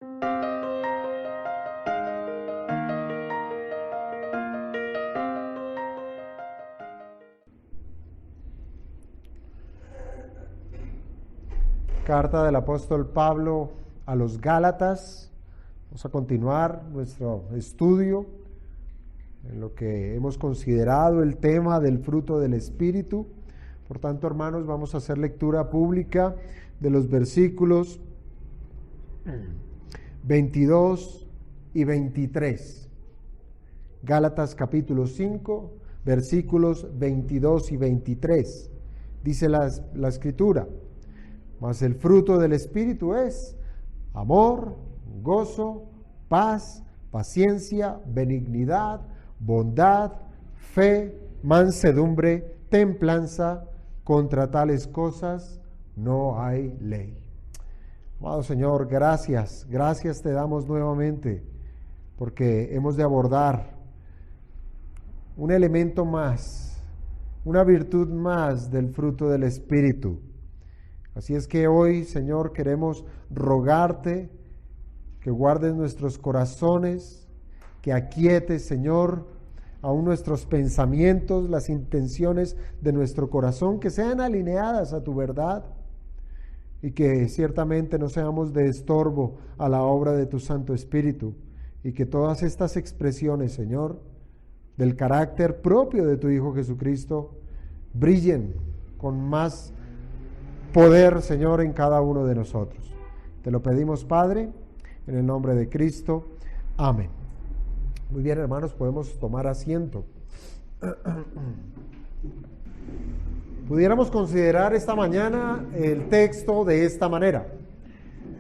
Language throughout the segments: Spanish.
Carta del apóstol Pablo a los Gálatas. Vamos a continuar nuestro estudio en lo que hemos considerado el tema del fruto del Espíritu. Por tanto, hermanos, vamos a hacer lectura pública de los versículos 22 y 23. Gálatas capítulo 5, versículos 22 y 23. Dice la Escritura: mas el fruto del Espíritu es amor, gozo, paz, paciencia, benignidad, bondad, fe, mansedumbre, templanza. Contra tales cosas no hay ley. Amado Señor, gracias te damos nuevamente, porque hemos de abordar un elemento más, una virtud más del fruto del Espíritu. Así es que hoy, Señor, queremos rogarte que guardes nuestros corazones, que aquietes, Señor, aún nuestros pensamientos, las intenciones de nuestro corazón, que sean alineadas a tu verdad y que ciertamente no seamos de estorbo a la obra de tu Santo Espíritu, y que todas estas expresiones, Señor, del carácter propio de tu Hijo Jesucristo, brillen con más poder, Señor, en cada uno de nosotros. Te lo pedimos, Padre, en el nombre de Cristo. Amén. Muy bien, hermanos, podemos tomar asiento. Pudiéramos considerar esta mañana el texto de esta manera: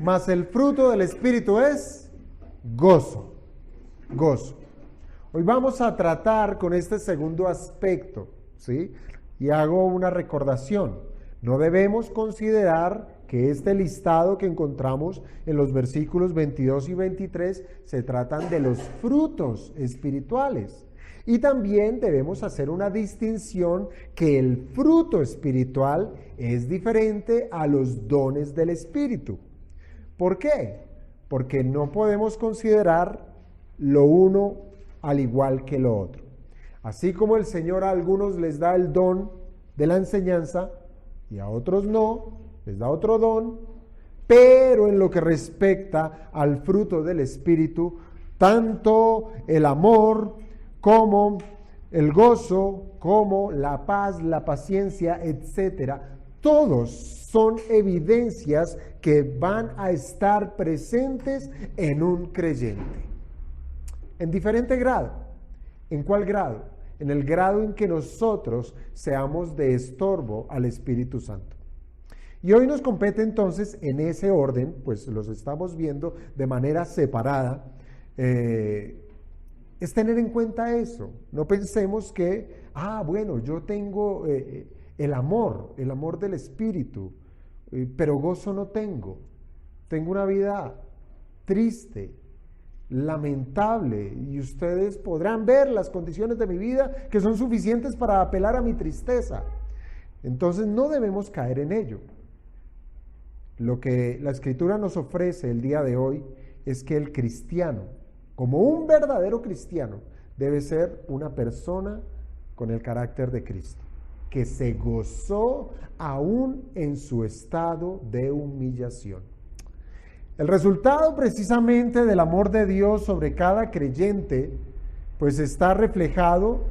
mas el fruto del Espíritu es gozo. Gozo. Hoy vamos a tratar con este segundo aspecto, ¿sí? Y hago una recordación. No debemos considerar que este listado que encontramos en los versículos 22 y 23 se tratan de los frutos espirituales. Y también debemos hacer una distinción que el fruto espiritual es diferente a los dones del Espíritu. ¿Por qué? Porque no podemos considerar lo uno al igual que lo otro. Así como el Señor a algunos les da el don de la enseñanza, y a otros no, les da otro don, pero en lo que respecta al fruto del Espíritu, tanto el amor como el gozo, como la paz, la paciencia, etcétera, todos son evidencias que van a estar presentes en un creyente. En diferente grado. ¿En cuál grado? En el grado en que nosotros seamos de estorbo al Espíritu Santo. Y hoy nos compete entonces en ese orden, pues los estamos viendo de manera separada, es tener en cuenta eso. No pensemos que, bueno, yo tengo el amor del Espíritu, pero gozo no tengo. Tengo una vida triste, lamentable, y ustedes podrán ver las condiciones de mi vida que son suficientes para apelar a mi tristeza. Entonces no debemos caer en ello. Lo que la Escritura nos ofrece el día de hoy es que el cristiano, como un verdadero cristiano, debe ser una persona con el carácter de Cristo, que se gozó aún en su estado de humillación. El resultado precisamente del amor de Dios sobre cada creyente, pues está reflejado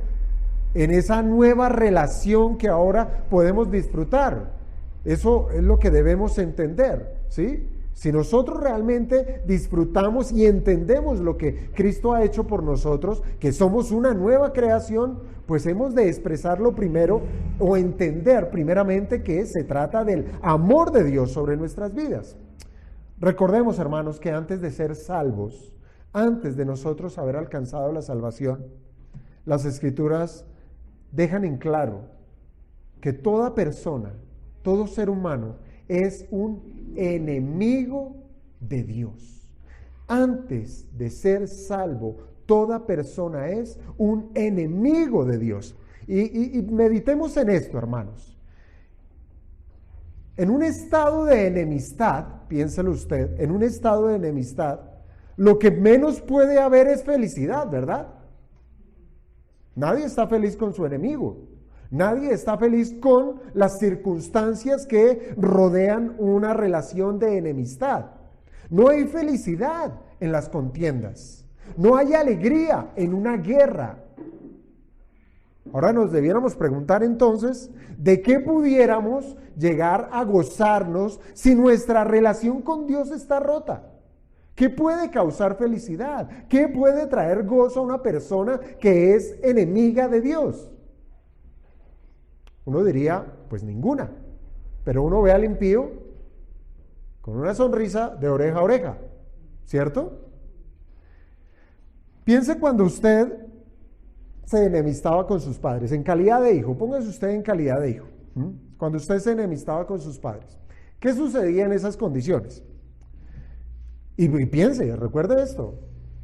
en esa nueva relación que ahora podemos disfrutar. Eso es lo que debemos entender, ¿sí? Si nosotros realmente disfrutamos y entendemos lo que Cristo ha hecho por nosotros, que somos una nueva creación, pues hemos de expresarlo primero o entender primeramente que se trata del amor de Dios sobre nuestras vidas. Recordemos, hermanos, que antes de ser salvos, antes de nosotros haber alcanzado la salvación, las Escrituras dejan en claro que toda persona, todo ser humano, es un enemigo de Dios. Antes de ser salvo, toda persona es un enemigo de Dios. Y meditemos en esto, hermanos. En un estado de enemistad, piénselo usted, en un estado de enemistad, lo que menos puede haber es felicidad, ¿verdad? Nadie está feliz con su enemigo. Nadie está feliz con las circunstancias que rodean una relación de enemistad. No hay felicidad en las contiendas. No hay alegría en una guerra. Ahora nos debiéramos preguntar entonces, ¿de qué pudiéramos llegar a gozarnos si nuestra relación con Dios está rota? ¿Qué puede causar felicidad? ¿Qué puede traer gozo a una persona que es enemiga de Dios? Uno diría, pues ninguna. Pero uno ve al impío con una sonrisa de oreja a oreja, ¿cierto? Piense cuando usted se enemistaba con sus padres, en calidad de hijo, póngase usted en calidad de hijo, cuando usted se enemistaba con sus padres, ¿qué sucedía en esas condiciones? Y piense, recuerde esto,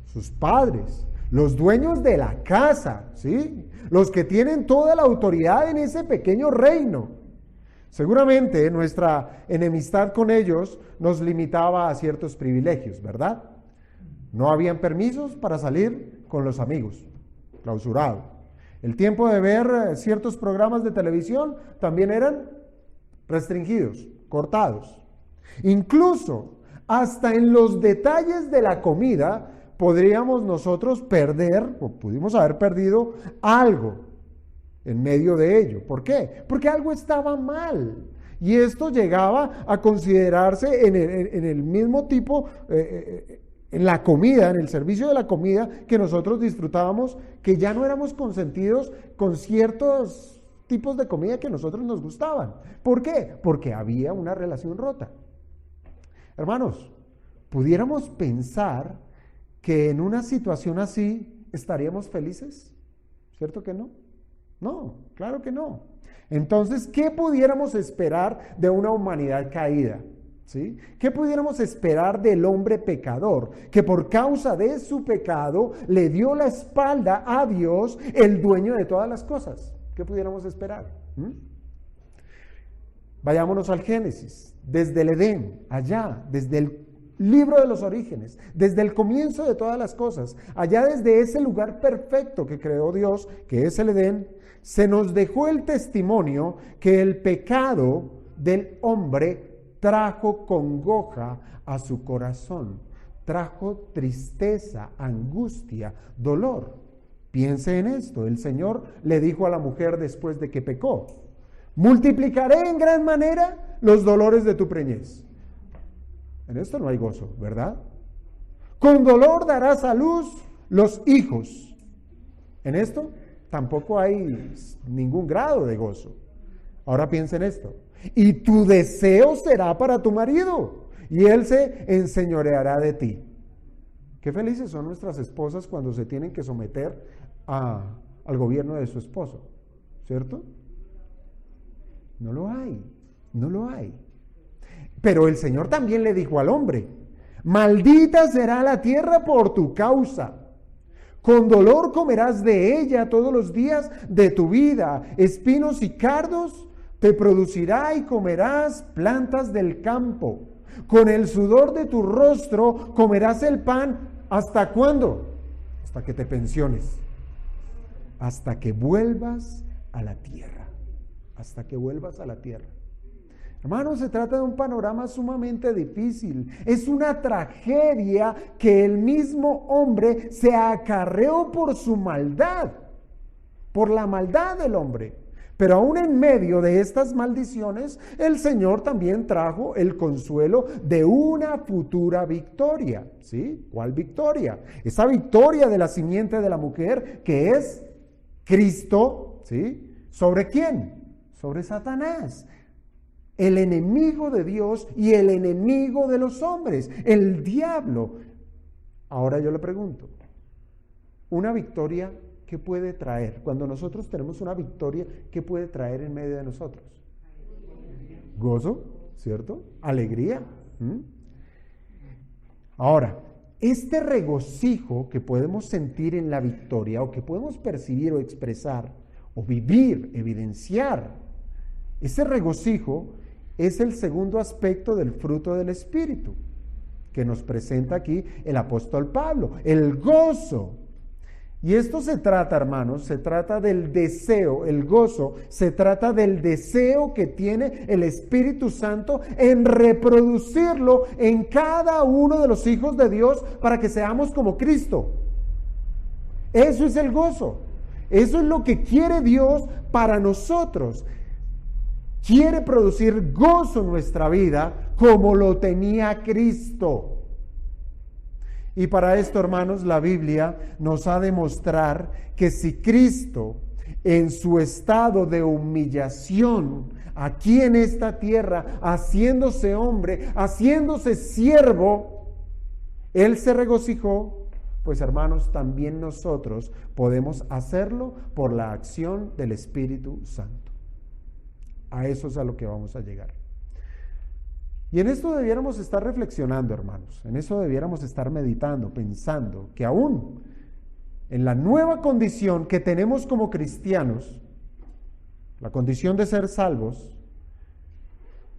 sus padres, los dueños de la casa, ¿sí? Los que tienen toda la autoridad en ese pequeño reino. Seguramente nuestra enemistad con ellos nos limitaba a ciertos privilegios, ¿verdad? No habían permisos para salir con los amigos. Clausurado. El tiempo de ver ciertos programas de televisión también eran restringidos, cortados. Incluso hasta en los detalles de la comida podríamos nosotros perder, o pudimos haber perdido algo en medio de ello. ¿Por qué? Porque algo estaba mal. Y esto llegaba a considerarse en el mismo tipo en la comida, en el servicio de la comida que nosotros disfrutábamos, que ya no éramos consentidos con ciertos tipos de comida que a nosotros nos gustaban. ¿Por qué? Porque había una relación rota. Hermanos, ¿pudiéramos pensar que en una situación así estaríamos felices? ¿Cierto que no? No, claro que no. Entonces, ¿qué pudiéramos esperar de una humanidad caída? ¿Sí? ¿Qué pudiéramos esperar del hombre pecador, que por causa de su pecado le dio la espalda a Dios, el dueño de todas las cosas? ¿Qué pudiéramos esperar? Vayámonos al Génesis, desde el Edén, allá, desde el libro de los orígenes, desde el comienzo de todas las cosas, allá desde ese lugar perfecto que creó Dios, que es el Edén, se nos dejó el testimonio que el pecado del hombre trajo congoja a su corazón, trajo tristeza, angustia, dolor. Piense en esto, el Señor le dijo a la mujer después de que pecó: multiplicaré en gran manera los dolores de tu preñez. En esto no hay gozo, ¿verdad? Con dolor darás a luz los hijos. En esto tampoco hay ningún grado de gozo. Ahora piensa en esto. Y tu deseo será para tu marido, y él se enseñoreará de ti. Qué felices son nuestras esposas cuando se tienen que someter al gobierno de su esposo, ¿cierto? No lo hay, no lo hay. Pero el Señor también le dijo al hombre: maldita será la tierra por tu causa. Con dolor comerás de ella todos los días de tu vida. Espinos y cardos te producirá y comerás plantas del campo. Con el sudor de tu rostro comerás el pan. ¿Hasta cuándo? Hasta que te pensiones. Hasta que vuelvas a la tierra. Hasta que vuelvas a la tierra. Hermanos, se trata de un panorama sumamente difícil. Es una tragedia que el mismo hombre se acarreó por su maldad, por la maldad del hombre. Pero aún en medio de estas maldiciones, el Señor también trajo el consuelo de una futura victoria. ¿Sí? ¿Cuál victoria? Esa victoria de la simiente de la mujer, que es Cristo. ¿Sí? ¿Sobre quién? Sobre Satanás, el enemigo de Dios y el enemigo de los hombres, el diablo. Ahora yo le pregunto, una victoria, ¿qué puede traer? Cuando nosotros tenemos una victoria, ¿qué puede traer en medio de nosotros? Gozo, ¿cierto? Alegría. Ahora, este regocijo que podemos sentir en la victoria, o que podemos percibir o expresar, o vivir, evidenciar, ese regocijo es el segundo aspecto del fruto del Espíritu que nos presenta aquí el apóstol Pablo, el gozo. Y esto se trata, hermanos, se trata del deseo, el gozo, se trata del deseo que tiene el Espíritu Santo en reproducirlo en cada uno de los hijos de Dios para que seamos como Cristo. Eso es el gozo. Eso es lo que quiere Dios para nosotros. Quiere producir gozo en nuestra vida como lo tenía Cristo. Y para esto, hermanos, la Biblia nos ha de mostrar que si Cristo, en su estado de humillación, aquí en esta tierra, haciéndose hombre, haciéndose siervo, Él se regocijó, pues hermanos, también nosotros podemos hacerlo por la acción del Espíritu Santo. A eso es a lo que vamos a llegar. Y en esto debiéramos estar reflexionando, hermanos. En eso debiéramos estar meditando, pensando que aún en la nueva condición que tenemos como cristianos, la condición de ser salvos,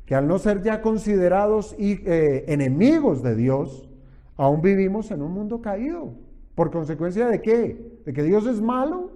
que al no ser ya considerados enemigos de Dios, aún vivimos en un mundo caído. ¿Por consecuencia de qué? ¿De que Dios es malo?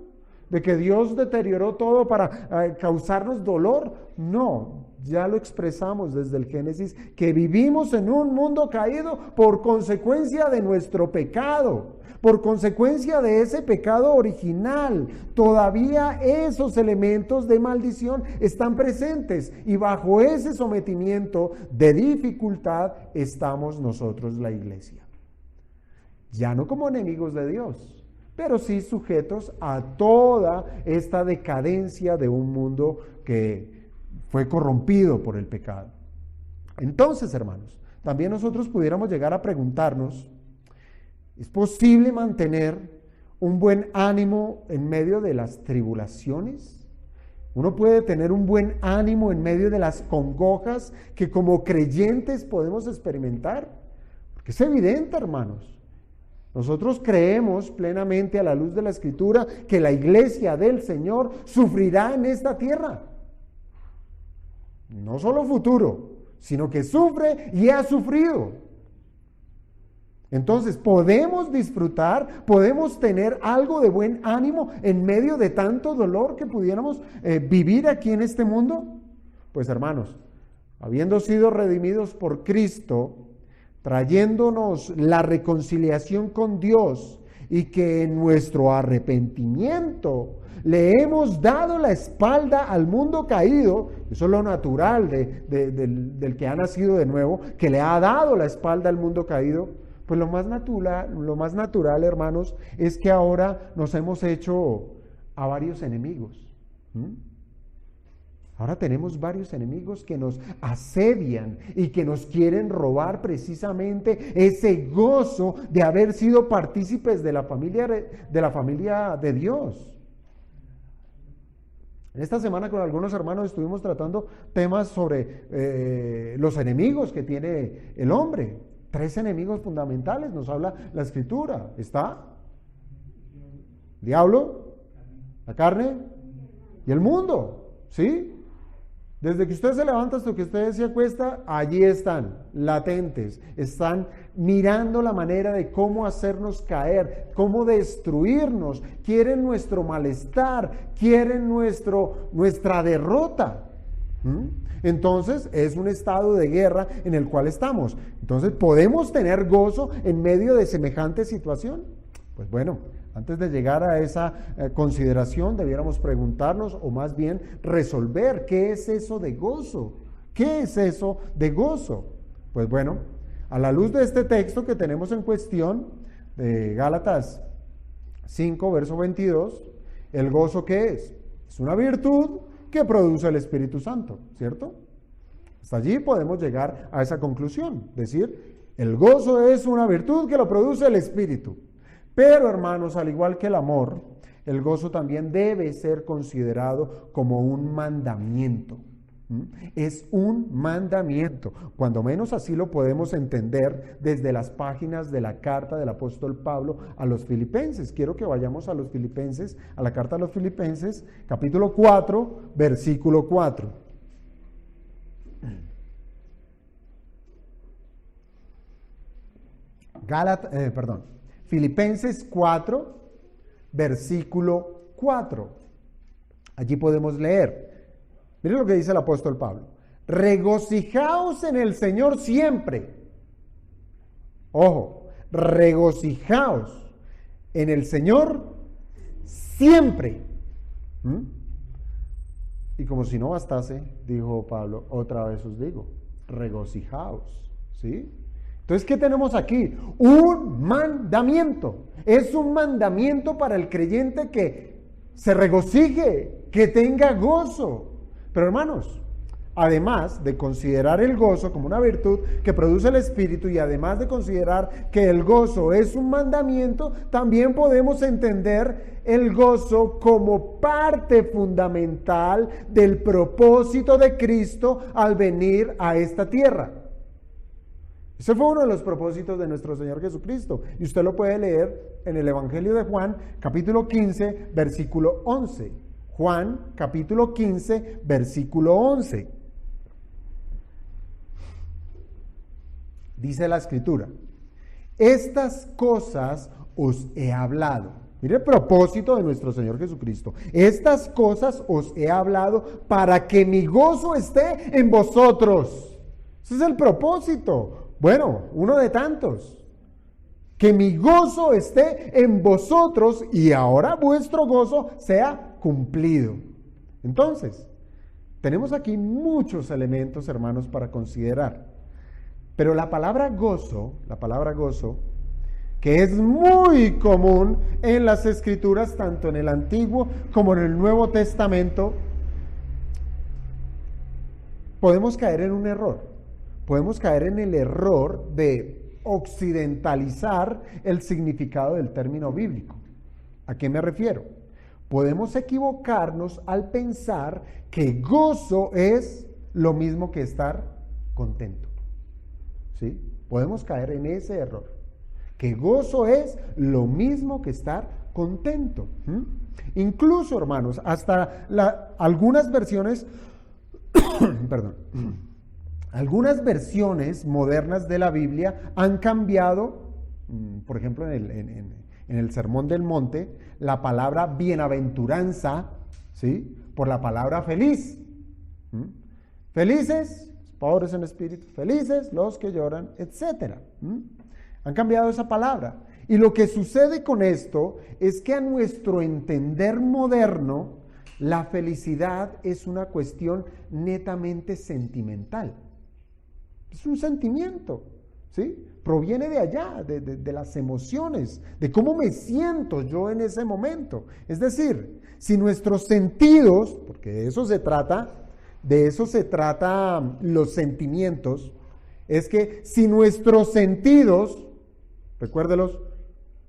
¿De que Dios deterioró todo para causarnos dolor? No, ya lo expresamos desde el Génesis, que vivimos en un mundo caído por consecuencia de nuestro pecado, por consecuencia de ese pecado original. Todavía esos elementos de maldición están presentes y bajo ese sometimiento de dificultad estamos nosotros, la iglesia. Ya no como enemigos de Dios, pero sí sujetos a toda esta decadencia de un mundo que fue corrompido por el pecado. Entonces, hermanos, también nosotros pudiéramos llegar a preguntarnos, ¿es posible mantener un buen ánimo en medio de las tribulaciones? ¿Uno puede tener un buen ánimo en medio de las congojas que como creyentes podemos experimentar? Porque es evidente, hermanos. Nosotros creemos plenamente a la luz de la Escritura que la iglesia del Señor sufrirá en esta tierra. No solo futuro, sino que sufre y ha sufrido. Entonces, ¿podemos disfrutar, podemos tener algo de buen ánimo en medio de tanto dolor que pudiéramos vivir aquí en este mundo? Pues hermanos, habiendo sido redimidos por Cristo, trayéndonos la reconciliación con Dios y que en nuestro arrepentimiento le hemos dado la espalda al mundo caído, eso es lo natural del que ha nacido de nuevo, que le ha dado la espalda al mundo caído, pues lo más natural, hermanos, es que ahora nos hemos hecho a varios enemigos. Ahora tenemos varios enemigos que nos asedian y que nos quieren robar precisamente ese gozo de haber sido partícipes de la familia de Dios. En esta semana con algunos hermanos estuvimos tratando temas sobre los enemigos que tiene el hombre. 3 enemigos fundamentales nos habla la Escritura. Está el diablo, la carne y el mundo, ¿sí? Desde que usted se levanta hasta que usted se acuesta, allí están, latentes, están mirando la manera de cómo hacernos caer, cómo destruirnos, quieren nuestro malestar, quieren nuestra derrota. Entonces es un estado de guerra en el cual estamos. Entonces, ¿podemos tener gozo en medio de semejante situación? Pues bueno, antes de llegar a esa consideración, debiéramos preguntarnos, o más bien resolver, ¿qué es eso de gozo? ¿Qué es eso de gozo? Pues bueno, a la luz de este texto que tenemos en cuestión, de Gálatas 5, verso 22, ¿el gozo qué es? Es una virtud que produce el Espíritu Santo, ¿cierto? Hasta allí podemos llegar a esa conclusión, decir, el gozo es una virtud que lo produce el Espíritu. Pero, hermanos, al igual que el amor, el gozo también debe ser considerado como un mandamiento. Es un mandamiento, cuando menos así lo podemos entender desde las páginas de la carta del apóstol Pablo a los Filipenses. Quiero que vayamos a los Filipenses, a la carta a los Filipenses, capítulo 4, versículo 4. Filipenses 4, versículo 4. Allí podemos leer. Miren lo que dice el apóstol Pablo. Regocijaos en el Señor siempre. Ojo, regocijaos en el Señor siempre. Y como si no bastase, dijo Pablo, otra vez os digo, regocijaos. ¿Sí? Entonces, ¿qué tenemos aquí? Un mandamiento. Es un mandamiento para el creyente que se regocije, que tenga gozo. Pero hermanos, además de considerar el gozo como una virtud que produce el Espíritu y además de considerar que el gozo es un mandamiento, también podemos entender el gozo como parte fundamental del propósito de Cristo al venir a esta tierra. Ese fue uno de los propósitos de nuestro Señor Jesucristo. Y usted lo puede leer en el Evangelio de Juan, capítulo 15, versículo 11. Juan, capítulo 15, versículo 11. Dice la Escritura: estas cosas os he hablado. Mire el propósito de nuestro Señor Jesucristo. Estas cosas os he hablado para que mi gozo esté en vosotros. Ese es el propósito. Bueno, uno de tantos. Que mi gozo esté en vosotros y ahora vuestro gozo sea cumplido. Entonces, tenemos aquí muchos elementos, hermanos, para considerar. Pero la palabra gozo, que es muy común en las Escrituras, tanto en el Antiguo como en el Nuevo Testamento, podemos caer en un error. Podemos caer en el error de occidentalizar el significado del término bíblico. ¿A qué me refiero? Podemos equivocarnos al pensar que gozo es lo mismo que estar contento. ¿Sí? Podemos caer en ese error. Que gozo es lo mismo que estar contento. Incluso, hermanos, hasta algunas versiones, perdón, algunas versiones modernas de la Biblia han cambiado, por ejemplo, en el Sermón del Monte, la palabra bienaventuranza, ¿sí?, por la palabra feliz. Felices, pobres en espíritu, felices los que lloran, etc. Han cambiado esa palabra. Y lo que sucede con esto es que a nuestro entender moderno, la felicidad es una cuestión netamente sentimental. Es un sentimiento, ¿sí? Proviene de allá, de las emociones, de cómo me siento yo en ese momento. Es decir, si nuestros sentidos, porque de eso se trata los sentimientos, es que si nuestros sentidos, recuérdelos,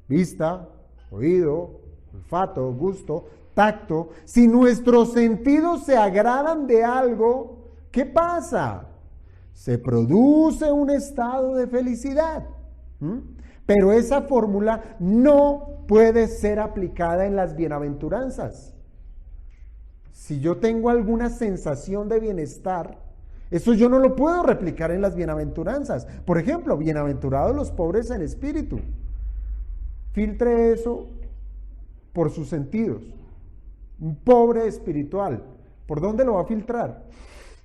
vista, oído, olfato, gusto, tacto, si nuestros sentidos se agradan de algo, ¿qué pasa? Se produce un estado de felicidad. Pero esa fórmula no puede ser aplicada en las bienaventuranzas. Si yo tengo alguna sensación de bienestar, eso yo no lo puedo replicar en las bienaventuranzas. Por ejemplo, bienaventurados los pobres en espíritu. Filtre eso por sus sentidos. Un pobre espiritual, ¿por dónde lo va a filtrar?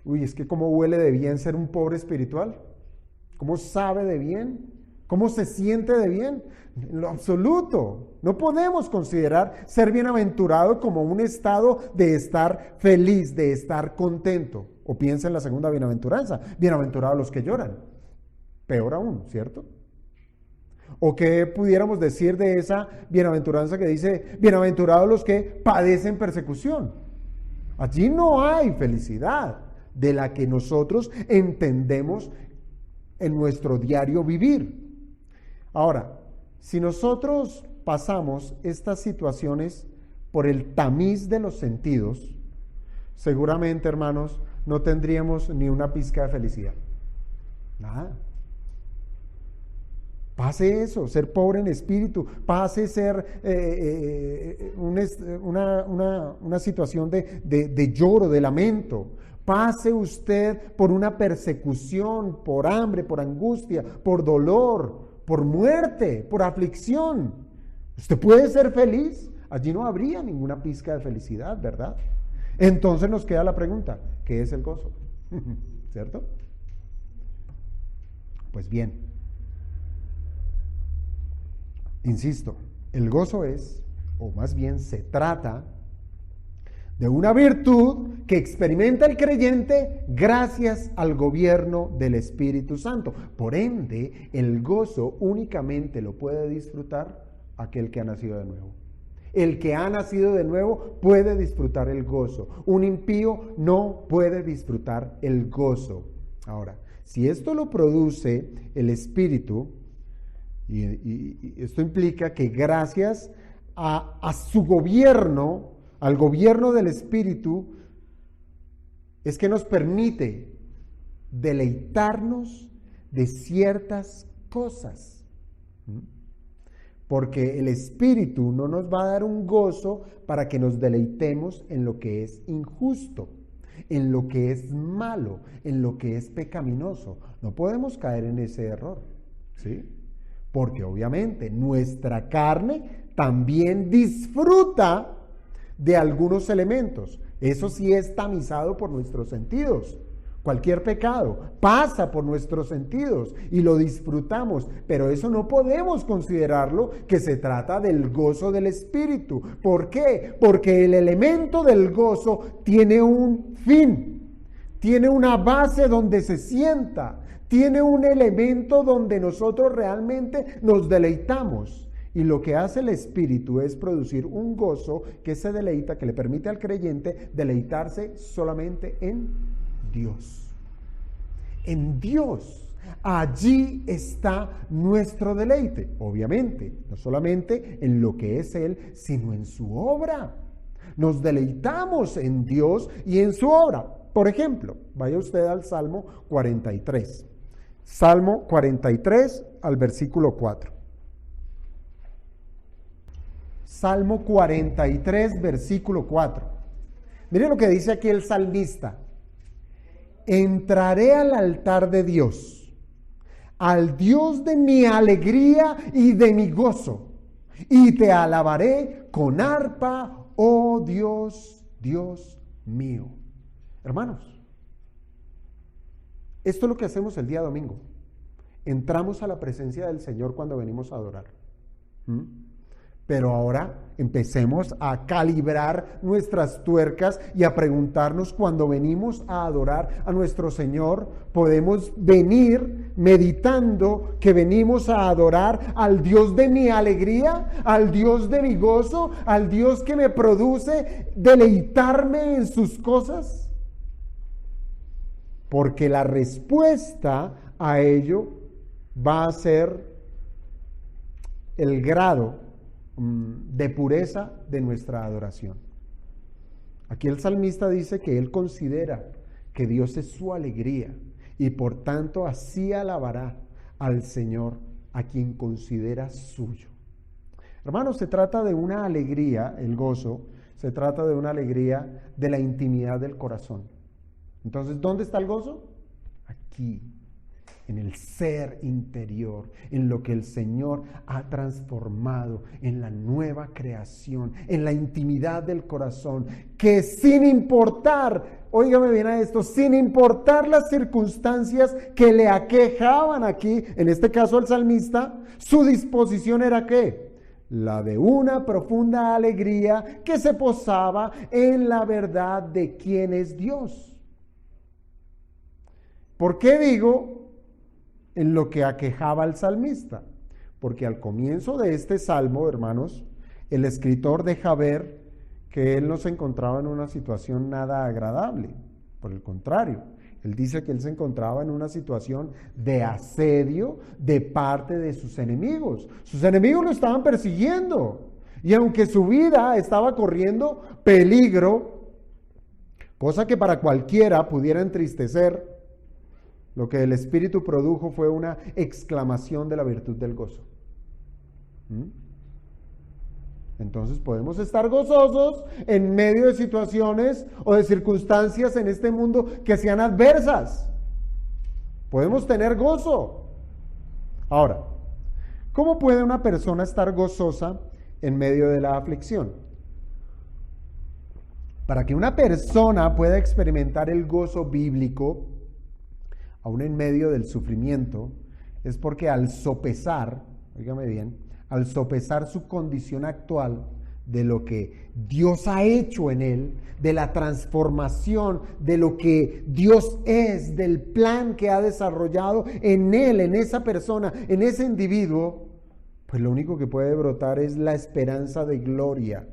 Uy, es que cómo huele de bien ser un pobre espiritual. ¿Cómo sabe de bien? ¿Cómo se siente de bien? En lo absoluto. No podemos considerar ser bienaventurado como un estado de estar feliz, de estar contento. O piensa en la segunda bienaventuranza. Bienaventurados los que lloran. Peor aún, ¿cierto? ¿O qué pudiéramos decir de esa bienaventuranza que dice, bienaventurados los que padecen persecución? Allí no hay felicidad de la que nosotros entendemos en nuestro diario vivir. Ahora, si nosotros pasamos estas situaciones por el tamiz de los sentidos, seguramente, hermanos, no tendríamos ni una pizca de felicidad. Nada. Pase eso, ser pobre en espíritu, pase ser una situación de lloro, de lamento. Pase usted por una persecución, por hambre, por angustia, por dolor, por muerte, por aflicción. ¿Usted puede ser feliz? Allí no habría ninguna pizca de felicidad, ¿verdad? Entonces nos queda la pregunta, ¿qué es el gozo? ¿Cierto? Pues bien, insisto, el gozo es, o más bien se trata de una virtud que experimenta el creyente gracias al gobierno del Espíritu Santo. Por ende, el gozo únicamente lo puede disfrutar aquel que ha nacido de nuevo. El que ha nacido de nuevo puede disfrutar el gozo. Un impío no puede disfrutar el gozo. Ahora, si esto lo produce el Espíritu, y esto implica que gracias a su gobierno, al gobierno del Espíritu, es que nos permite deleitarnos de ciertas cosas. Porque el Espíritu no nos va a dar un gozo para que nos deleitemos en lo que es injusto, en lo que es malo, en lo que es pecaminoso. No podemos caer en ese error, ¿sí? Porque obviamente nuestra carne también disfruta de algunos elementos. Eso sí es tamizado por nuestros sentidos. Cualquier pecado pasa por nuestros sentidos y lo disfrutamos, pero eso no podemos considerarlo que se trata del gozo del Espíritu. ¿Por qué? Porque el elemento del gozo tiene un fin, tiene una base donde se sienta, tiene un elemento donde nosotros realmente nos deleitamos. Y lo que hace el Espíritu es producir un gozo que se deleita, que le permite al creyente deleitarse solamente en Dios. En Dios. Allí está nuestro deleite. Obviamente, no solamente en lo que es Él, sino en su obra. Nos deleitamos en Dios y en su obra. Por ejemplo, vaya usted al Salmo 43. Salmo 43 al versículo 4. Salmo 43, versículo 4. Mire lo que dice aquí el salmista. Entraré al altar de Dios, al Dios de mi alegría y de mi gozo, y te alabaré con arpa, oh Dios, Dios mío. Hermanos, esto es lo que hacemos el día domingo. Entramos a la presencia del Señor cuando venimos a adorar. Pero ahora empecemos a calibrar nuestras tuercas y a preguntarnos cuando venimos a adorar a nuestro Señor, podemos venir meditando que venimos a adorar al Dios de mi alegría, al Dios de mi gozo, al Dios que me produce deleitarme en sus cosas. Porque la respuesta a ello va a ser el grado de pureza de nuestra adoración. Aquí el salmista dice que él considera que Dios es su alegría y por tanto así alabará al Señor a quien considera suyo. Hermanos, se trata de una alegría, el gozo, se trata de una alegría de la intimidad del corazón. Entonces, ¿dónde está el gozo? Aquí, en el ser interior, en lo que el Señor ha transformado, en la nueva creación, en la intimidad del corazón, que sin importar, óigame bien a esto, sin importar las circunstancias que le aquejaban aquí, en este caso al salmista, su disposición era ¿qué? La de una profunda alegría que se posaba en la verdad de quién es Dios. ¿Por qué digo en lo que aquejaba al salmista? Porque al comienzo de este salmo, hermanos, el escritor deja ver que él no se encontraba en una situación nada agradable. Por el contrario, él dice que él se encontraba en una situación de asedio de parte de sus enemigos. Sus enemigos lo estaban persiguiendo. Y aunque su vida estaba corriendo peligro, cosa que para cualquiera pudiera entristecer, lo que el Espíritu produjo fue una exclamación de la virtud del gozo. Entonces podemos estar gozosos en medio de situaciones o de circunstancias en este mundo que sean adversas. Podemos tener gozo. Ahora, ¿Cómo puede una persona estar gozosa en medio de la aflicción? Para que una persona pueda experimentar el gozo bíblico, aún en medio del sufrimiento, es porque al sopesar, óigame bien, al sopesar su condición actual de lo que Dios ha hecho en él, de la transformación, de lo que Dios es, del plan que ha desarrollado en él, en esa persona, en ese individuo, pues lo único que puede brotar es la esperanza de gloria,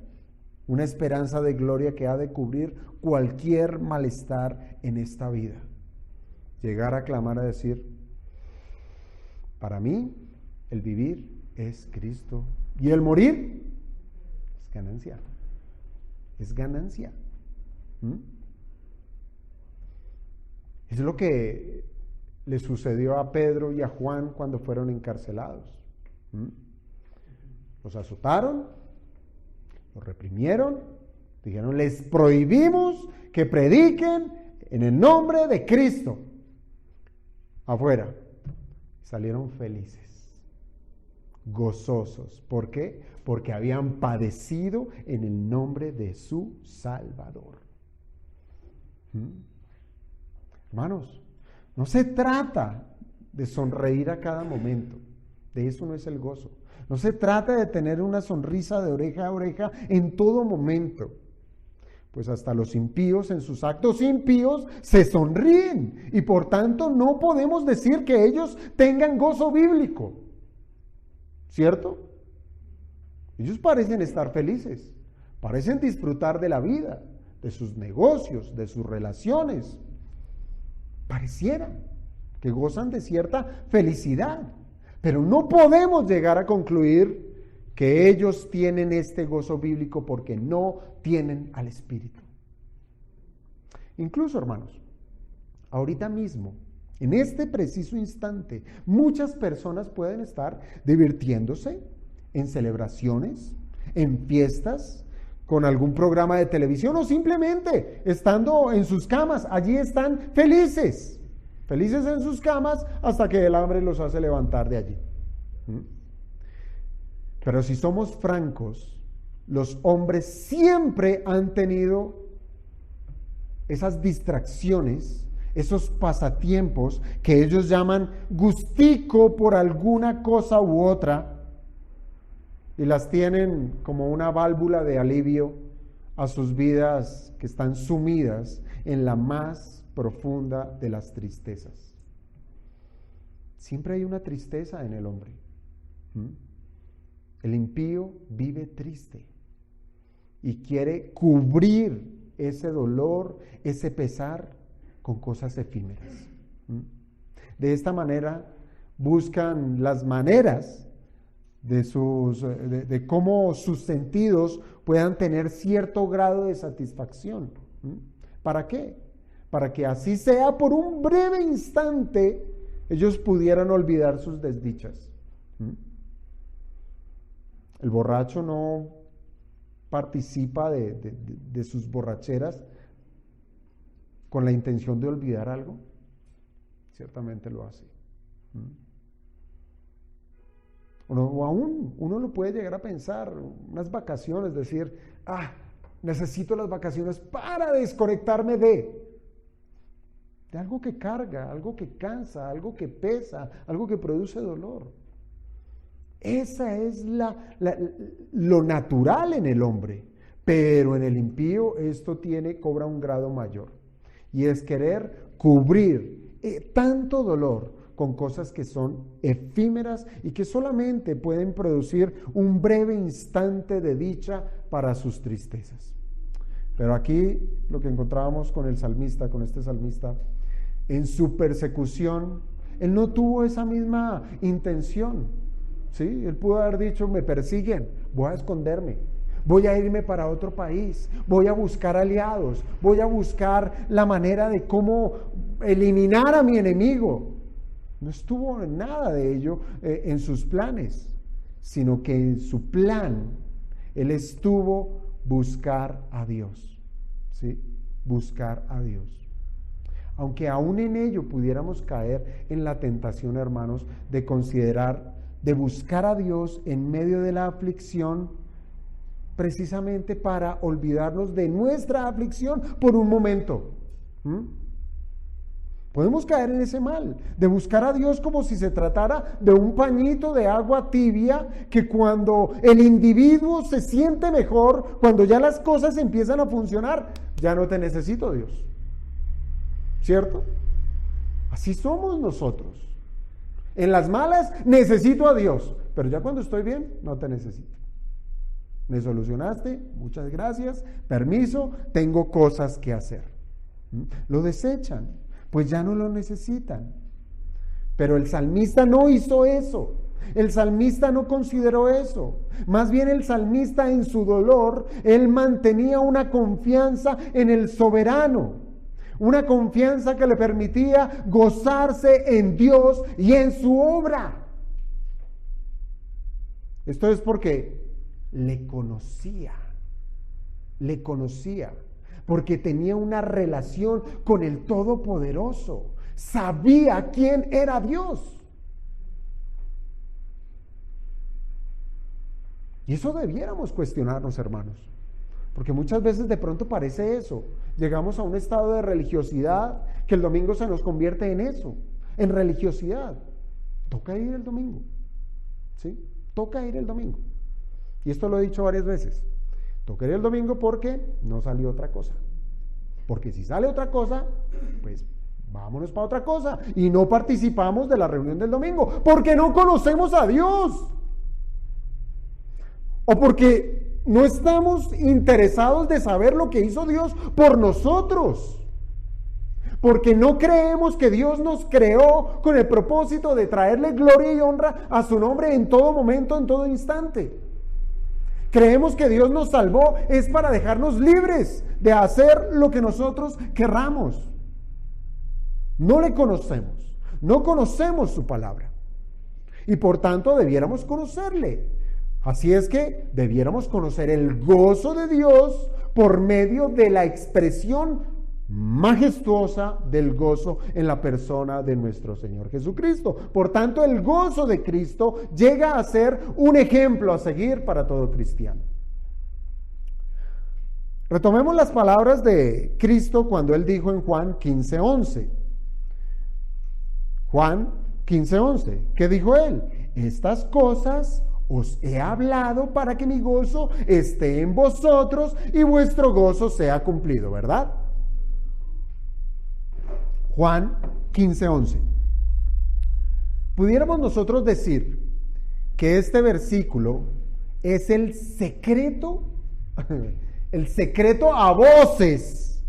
una esperanza de gloria que ha de cubrir cualquier malestar en esta vida. Llegar a clamar, a decir, para mí el vivir es Cristo y el morir es ganancia. Es ganancia. Es lo que le sucedió a Pedro y a Juan cuando fueron encarcelados. Los azotaron, los reprimieron, dijeron, les prohibimos que prediquen en el nombre de Cristo. Afuera, salieron felices, gozosos. ¿Por qué? Porque habían padecido en el nombre de su Salvador. Hermanos, no se trata de sonreír a cada momento. De eso no es el gozo. No se trata de tener una sonrisa de oreja a oreja en todo momento. Pues hasta los impíos en sus actos impíos se sonríen. Y por tanto no podemos decir que ellos tengan gozo bíblico. ¿Cierto? Ellos parecen estar felices. Parecen disfrutar de la vida, de sus negocios, de sus relaciones. Pareciera que gozan de cierta felicidad. Pero no podemos llegar a concluir que ellos tienen este gozo bíblico porque no tienen al Espíritu. Incluso, hermanos, ahorita mismo, en este preciso instante, muchas personas pueden estar divirtiéndose en celebraciones, en fiestas, con algún programa de televisión o simplemente estando en sus camas. Allí están felices. Felices en sus camas hasta que el hambre los hace levantar de allí. Pero si somos francos, los hombres siempre han tenido esas distracciones, esos pasatiempos que ellos llaman gustico por alguna cosa u otra, y las tienen como una válvula de alivio a sus vidas que están sumidas en la más profunda de las tristezas. Siempre hay una tristeza en el hombre. El impío vive triste y quiere cubrir ese dolor, ese pesar con cosas efímeras. De esta manera buscan las maneras de cómo sus sentidos puedan tener cierto grado de satisfacción. ¿Para qué? Para que así sea por un breve instante ellos pudieran olvidar sus desdichas. El borracho no participa de sus borracheras con la intención de olvidar algo. Ciertamente lo hace. O aún uno lo puede llegar a pensar, unas vacaciones, decir, necesito las vacaciones para desconectarme de algo que carga, algo que cansa, algo que pesa, algo que produce dolor. Esa es lo natural en el hombre, pero en el impío esto cobra un grado mayor, y es querer cubrir tanto dolor con cosas que son efímeras y que solamente pueden producir un breve instante de dicha para sus tristezas. Pero aquí lo que encontrábamos con este salmista, en su persecución, él no tuvo esa misma intención. ¿Sí? Él pudo haber dicho, me persiguen, voy a esconderme, voy a irme para otro país, voy a buscar aliados, voy a buscar la manera de cómo eliminar a mi enemigo. No estuvo en nada de ello en sus planes, sino que en su plan él estuvo buscar a Dios, ¿sí? Buscar a Dios. Aunque aún en ello pudiéramos caer en la tentación, hermanos, de considerar de buscar a Dios en medio de la aflicción, precisamente para olvidarnos de nuestra aflicción por un momento. Podemos caer en ese mal, de buscar a Dios como si se tratara de un pañito de agua tibia, que cuando el individuo se siente mejor, cuando ya las cosas empiezan a funcionar, ya no te necesito, Dios. ¿Cierto? Así somos nosotros. En las malas necesito a Dios, pero ya cuando estoy bien, no te necesito. Me solucionaste, muchas gracias, permiso, tengo cosas que hacer. Lo desechan, pues ya no lo necesitan. Pero el salmista no hizo eso. El salmista no consideró eso. Más bien el salmista en su dolor, él mantenía una confianza en el soberano. Una confianza que le permitía gozarse en Dios y en su obra. Esto es porque le conocía, porque tenía una relación con el Todopoderoso, sabía quién era Dios. Y eso debiéramos cuestionarnos, hermanos, porque muchas veces de pronto parece eso, llegamos a un estado de religiosidad que el domingo se nos convierte en eso, en religiosidad. Toca ir el domingo, ¿sí? Toca ir el domingo. Y esto lo he dicho varias veces. Toca ir el domingo porque no salió otra cosa. Porque si sale otra cosa, pues vámonos para otra cosa. Y no participamos de la reunión del domingo. Porque no conocemos a Dios. O porque no estamos interesados de saber lo que hizo Dios por nosotros. Porque no creemos que Dios nos creó con el propósito de traerle gloria y honra a su nombre en todo momento, en todo instante. Creemos que Dios nos salvó es para dejarnos libres de hacer lo que nosotros querramos. No le conocemos, no conocemos su palabra. Y por tanto debiéramos conocerle. Así es que debiéramos conocer el gozo de Dios por medio de la expresión majestuosa del gozo en la persona de nuestro Señor Jesucristo. Por tanto, el gozo de Cristo llega a ser un ejemplo a seguir para todo cristiano. Retomemos las palabras de Cristo cuando Él dijo en Juan 15:11. Juan 15:11, ¿qué dijo Él? Estas cosas os he hablado para que mi gozo esté en vosotros y vuestro gozo sea cumplido, ¿verdad? Juan 15:11. Pudiéramos nosotros decir que este versículo es el secreto a voces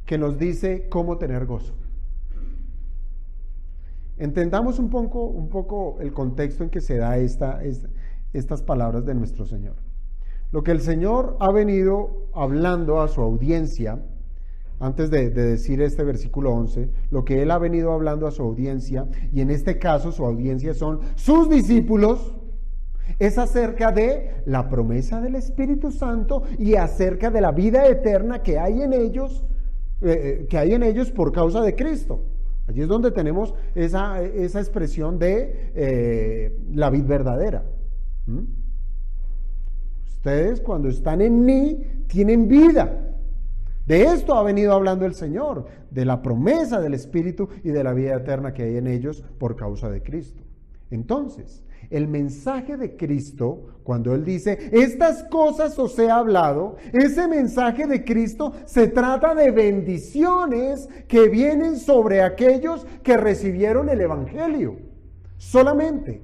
que nos dice cómo tener gozo. Entendamos un poco el contexto en que se da estas palabras de nuestro Señor. Lo que el Señor ha venido hablando a su audiencia, antes de decir este versículo 11, lo que Él ha venido hablando a su audiencia, y en este caso su audiencia son sus discípulos, es acerca de la promesa del Espíritu Santo y acerca de la vida eterna que hay en ellos por causa de Cristo. Allí es donde tenemos esa expresión de la vid verdadera. Ustedes cuando están en mí tienen vida. De esto ha venido hablando el Señor, de la promesa del Espíritu y de la vida eterna que hay en ellos por causa de Cristo. Entonces, el mensaje de Cristo, cuando Él dice, estas cosas os he hablado, ese mensaje de Cristo se trata de bendiciones que vienen sobre aquellos que recibieron el Evangelio. Solamente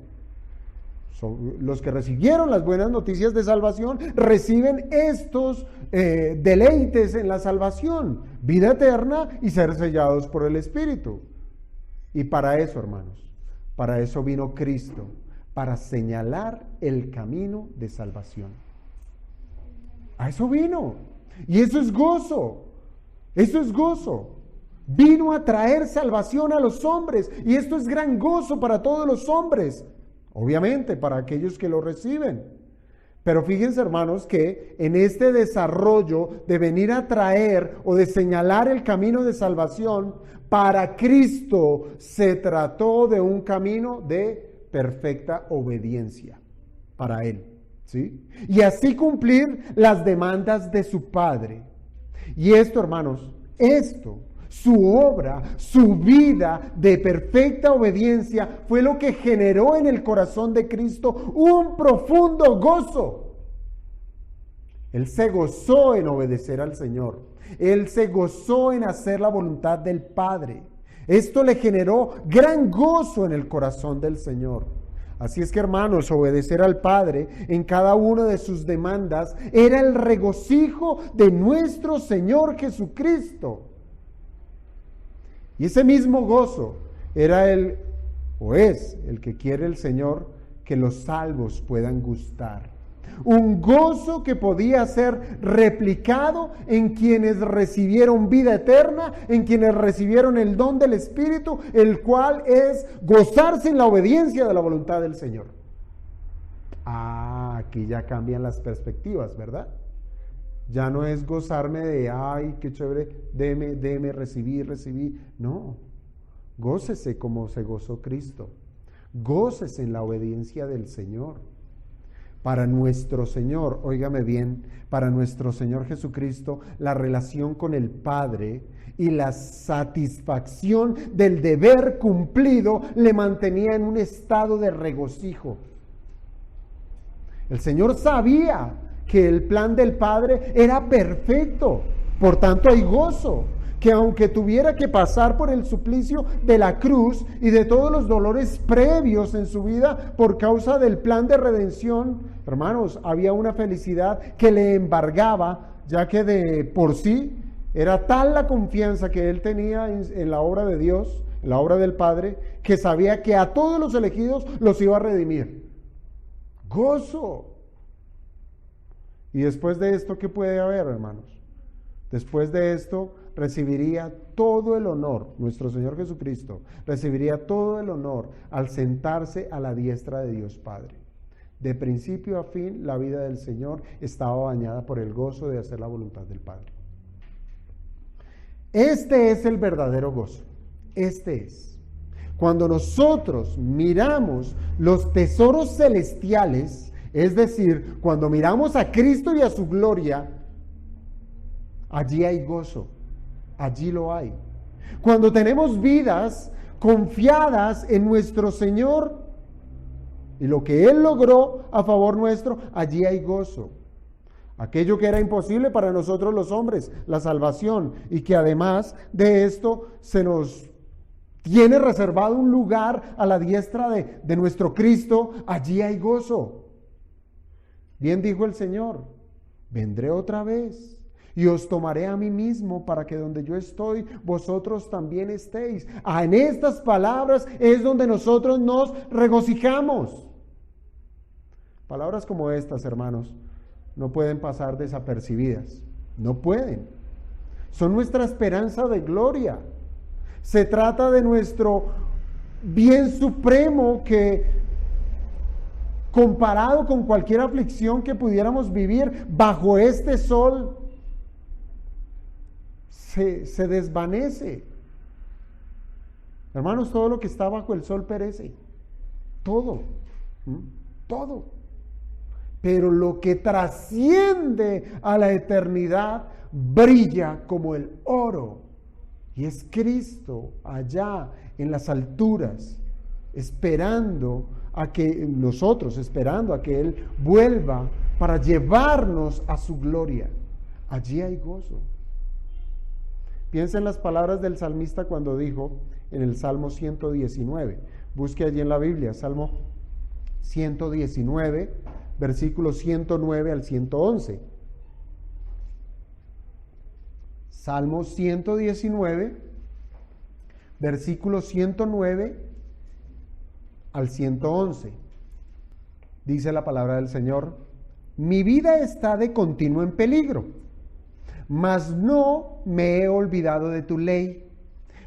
los que recibieron las buenas noticias de salvación reciben estos deleites en la salvación, vida eterna y ser sellados por el Espíritu. Y para eso, hermanos, para eso vino Cristo, para señalar el camino de salvación. A eso vino. Y eso es gozo. Eso es gozo. Vino a traer salvación a los hombres. Y esto es gran gozo para todos los hombres. Obviamente, para aquellos que lo reciben. Pero fíjense, hermanos, que en este desarrollo de venir a traer o de señalar el camino de salvación, para Cristo se trató de un camino de perfecta obediencia para Él, ¿sí? Y así cumplir las demandas de su Padre. Y esto, hermanos, su obra, su vida de perfecta obediencia fue lo que generó en el corazón de Cristo un profundo gozo. Él se gozó en obedecer al Señor. Él se gozó en hacer la voluntad del Padre. Esto le generó gran gozo en el corazón del Señor. Así es que, hermanos, obedecer al Padre en cada una de sus demandas era el regocijo de nuestro Señor Jesucristo. Y ese mismo gozo era es el que quiere el Señor que los salvos puedan gustar. Un gozo que podía ser replicado en quienes recibieron vida eterna, en quienes recibieron el don del Espíritu, el cual es gozarse en la obediencia de la voluntad del Señor. Aquí ya cambian las perspectivas, ¿verdad? Ya no es gozarme de, ay, qué chévere, deme, recibí. No, gócese como se gozó Cristo. Gócese en la obediencia del Señor. Para nuestro Señor, óigame bien, para nuestro Señor Jesucristo, la relación con el Padre y la satisfacción del deber cumplido le mantenía en un estado de regocijo. El Señor sabía que el plan del Padre era perfecto, por tanto hay gozo, que aunque tuviera que pasar por el suplicio de la cruz y de todos los dolores previos en su vida por causa del plan de redención, hermanos, había una felicidad que le embargaba, ya que de por sí era tal la confianza que él tenía en la obra de Dios, en la obra del Padre, que sabía que a todos los elegidos los iba a redimir. Gozo. Y después de esto, ¿qué puede haber, hermanos? Después de esto, recibiría todo el honor, nuestro Señor Jesucristo, recibiría todo el honor al sentarse a la diestra de Dios Padre. De principio a fin, la vida del Señor estaba bañada por el gozo de hacer la voluntad del Padre. Este es el verdadero gozo. Este es. Cuando nosotros miramos los tesoros celestiales, es decir, cuando miramos a Cristo y a su gloria, allí hay gozo. Allí lo hay. Cuando tenemos vidas confiadas en nuestro Señor y lo que Él logró a favor nuestro, allí hay gozo. Aquello que era imposible para nosotros los hombres, la salvación, y que además de esto se nos tiene reservado un lugar a la diestra de nuestro Cristo, allí hay gozo. Bien dijo el Señor, vendré otra vez y os tomaré a mí mismo para que donde yo estoy, vosotros también estéis. En estas palabras es donde nosotros nos regocijamos. Palabras como estas, hermanos, no pueden pasar desapercibidas. No pueden. Son nuestra esperanza de gloria. Se trata de nuestro bien supremo que, comparado con cualquier aflicción que pudiéramos vivir bajo este sol, se desvanece. Hermanos, todo lo que está bajo el sol perece. Todo. Todo. Pero lo que trasciende a la eternidad brilla como el oro. Y es Cristo allá en las alturas, esperando a que Él vuelva para llevarnos a su gloria. Allí hay gozo. Piensa en las palabras del salmista cuando dijo en el Salmo 119. Busque allí en la Biblia, Salmo 119, versículos 109 al 111. Salmo 119, versículos 109 al 111. Dice la palabra del Señor: mi vida está de continuo en peligro, mas no me he olvidado de tu ley.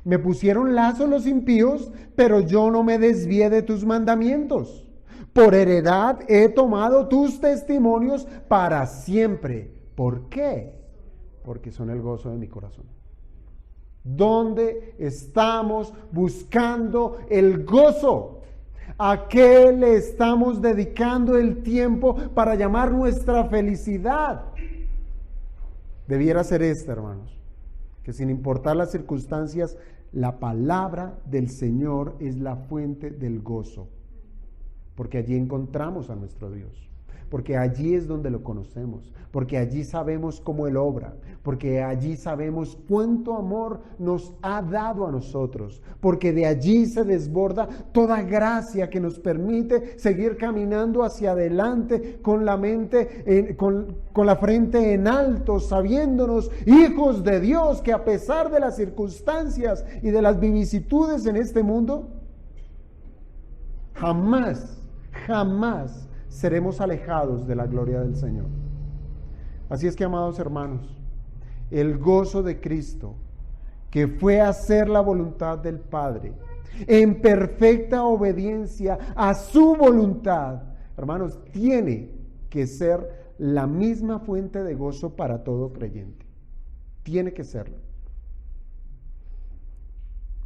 Me pusieron lazo los impíos, pero yo no me desvié de tus mandamientos. Por heredad he tomado tus testimonios para siempre. ¿Por qué? Porque son el gozo de mi corazón. ¿Dónde estamos buscando el gozo? ¿A qué le estamos dedicando el tiempo para llamar nuestra felicidad? Debiera ser esta, hermanos, que sin importar las circunstancias, la palabra del Señor es la fuente del gozo, porque allí encontramos a nuestro Dios, porque allí es donde lo conocemos, porque allí sabemos cómo Él obra, porque allí sabemos cuánto amor nos ha dado a nosotros, porque de allí se desborda toda gracia que nos permite seguir caminando hacia adelante con la mente, con la frente en alto, sabiéndonos hijos de Dios, que a pesar de las circunstancias y de las vicisitudes en este mundo, jamás seremos alejados de la gloria del Señor. Así es que, amados hermanos, el gozo de Cristo, que fue hacer la voluntad del Padre, en perfecta obediencia a su voluntad, hermanos, tiene que ser la misma fuente de gozo para todo creyente. Tiene que serlo.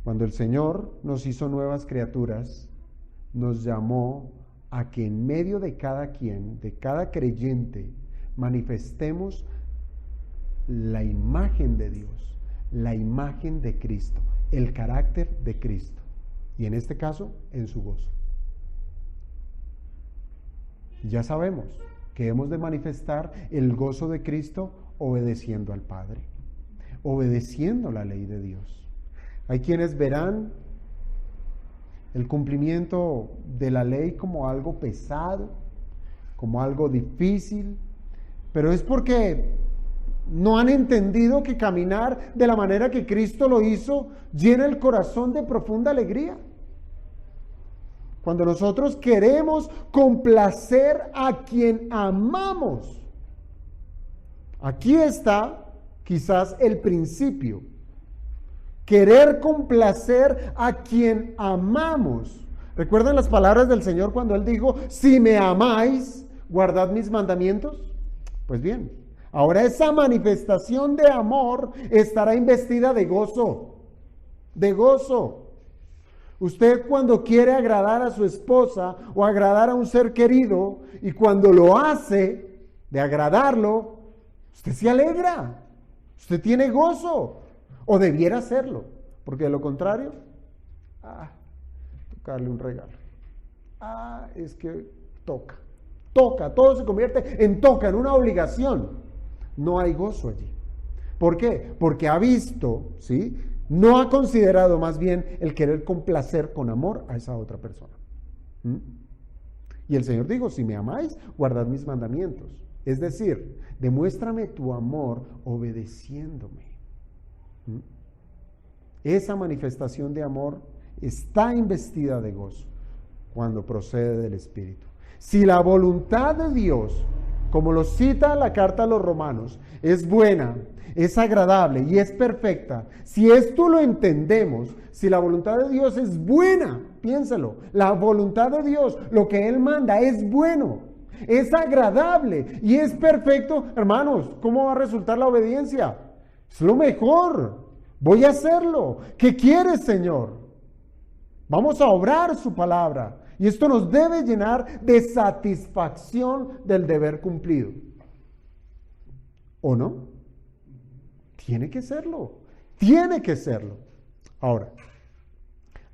Cuando el Señor nos hizo nuevas criaturas, nos llamó a que en medio de cada quien, de cada creyente, manifestemos la imagen de Dios, la imagen de Cristo, el carácter de Cristo, y en este caso, en su gozo. Ya sabemos que hemos de manifestar el gozo de Cristo obedeciendo al Padre, obedeciendo la ley de Dios. Hay quienes verán el cumplimiento de la ley como algo pesado, como algo difícil, pero es porque no han entendido que caminar de la manera que Cristo lo hizo llena el corazón de profunda alegría. Cuando nosotros queremos complacer a quien amamos, aquí está quizás el principio. Querer complacer a quien amamos. ¿Recuerdan las palabras del Señor cuando Él dijo, si me amáis, guardad mis mandamientos? Pues bien, ahora esa manifestación de amor estará investida de gozo, de gozo. Usted cuando quiere agradar a su esposa o agradar a un ser querido, y cuando lo hace, de agradarlo, usted se alegra, usted tiene gozo. O debiera hacerlo, porque de lo contrario, tocarle un regalo. Es que toca, todo se convierte en toca, en una obligación. No hay gozo allí. ¿Por qué? Porque ha visto, ¿sí? No ha considerado más bien el querer complacer con amor a esa otra persona. Y el Señor dijo, si me amáis, guardad mis mandamientos. Es decir, demuéstrame tu amor obedeciéndome. Esa manifestación de amor está investida de gozo cuando procede del Espíritu. Si la voluntad de Dios, como lo cita la carta a los Romanos, es buena, es agradable y es perfecta, si esto lo entendemos, si la voluntad de Dios es buena, piénsalo, la voluntad de Dios, lo que Él manda es bueno, es agradable y es perfecto, hermanos, ¿cómo va a resultar la obediencia? Es lo mejor. Voy a hacerlo. ¿Qué quieres, Señor? Vamos a obrar su palabra. Y esto nos debe llenar de satisfacción del deber cumplido. ¿O no? Tiene que serlo. Tiene que serlo. Ahora,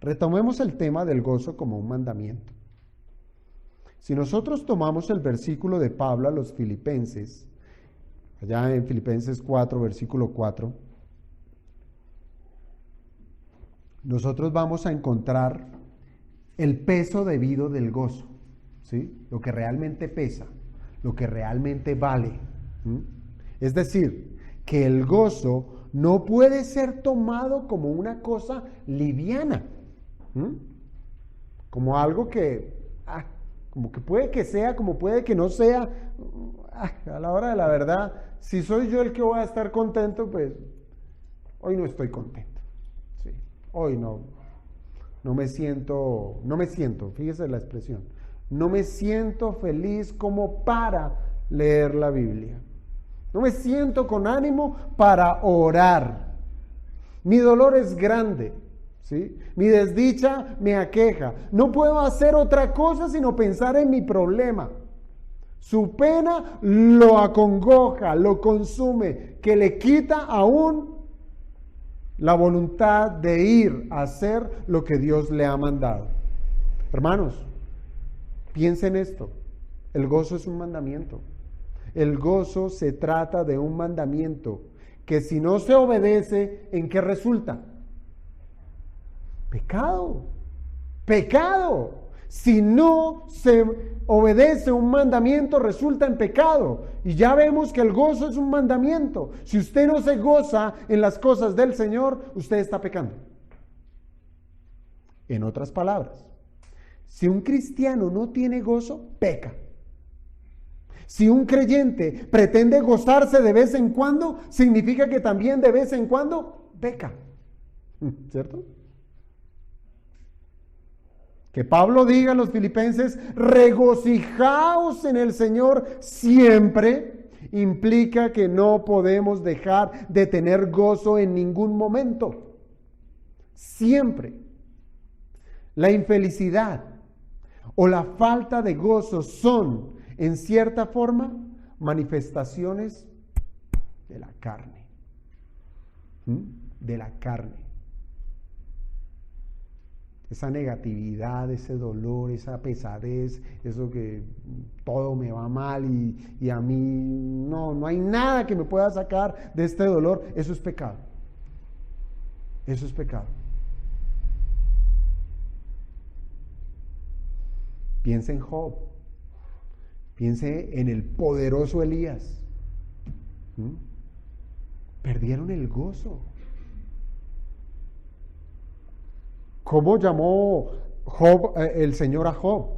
retomemos el tema del gozo como un mandamiento. Si nosotros tomamos el versículo de Pablo a los Filipenses, allá en Filipenses 4, versículo 4, nosotros vamos a encontrar el peso debido del gozo, ¿sí? Lo que realmente pesa, lo que realmente vale. Es decir, que el gozo no puede ser tomado como una cosa liviana, como algo que, como que puede que sea, como puede que no sea. A la hora de la verdad, si soy yo el que voy a estar contento, pues hoy no estoy contento. Sí, hoy no me siento, fíjese la expresión, no me siento feliz como para leer la Biblia. No me siento con ánimo para orar. Mi dolor es grande. ¿sí? Mi desdicha me aqueja. No puedo hacer otra cosa sino pensar en mi problema. Su pena lo acongoja, lo consume, que le quita aún la voluntad de ir a hacer lo que Dios le ha mandado. Hermanos, piensen esto. El gozo es un mandamiento. El gozo se trata de un mandamiento que si no se obedece, ¿en qué resulta? Pecado. Pecado. Si no se obedece un mandamiento, resulta en pecado. Y ya vemos que el gozo es un mandamiento. Si usted no se goza en las cosas del Señor, usted está pecando. En otras palabras, si un cristiano no tiene gozo, peca. Si un creyente pretende gozarse de vez en cuando, significa que también de vez en cuando peca. ¿Cierto? Que Pablo diga a los filipenses, regocijaos en el Señor siempre, implica que no podemos dejar de tener gozo en ningún momento. Siempre. La infelicidad o la falta de gozo son, en cierta forma, manifestaciones de la carne. De la carne. Esa negatividad, ese dolor, esa pesadez, eso que todo me va mal y a mí no hay nada que me pueda sacar de este dolor, eso es pecado. Eso es pecado. Piense en Job. Piense en el poderoso Elías. Perdieron el gozo. ¿Cómo llamó Job, el Señor a Job?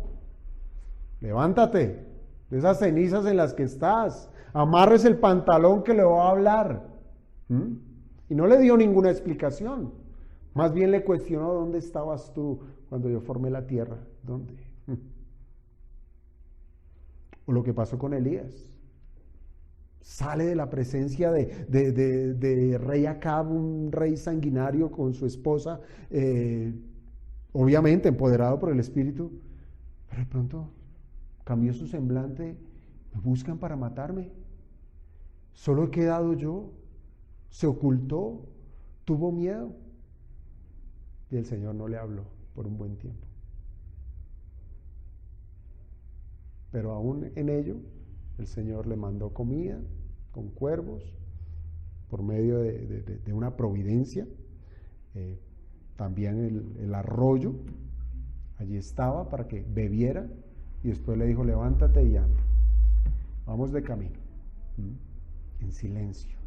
Levántate de esas cenizas en las que estás. Amarres el pantalón que le va a hablar. Y no le dio ninguna explicación. Más bien le cuestionó: ¿dónde estabas tú cuando yo formé la tierra? ¿Dónde? O lo que pasó con Elías. Sale de la presencia de rey Acab, un rey sanguinario con su esposa, obviamente empoderado por el Espíritu, pero de pronto cambió su semblante. Me buscan para matarme. Solo he quedado yo. Se ocultó, tuvo miedo. Y el Señor no le habló por un buen tiempo. Pero aún en ello, el Señor le mandó comida con cuervos por medio de una providencia. También el arroyo allí estaba para que bebiera, y después le dijo: levántate y anda. Vamos de camino. En silencio.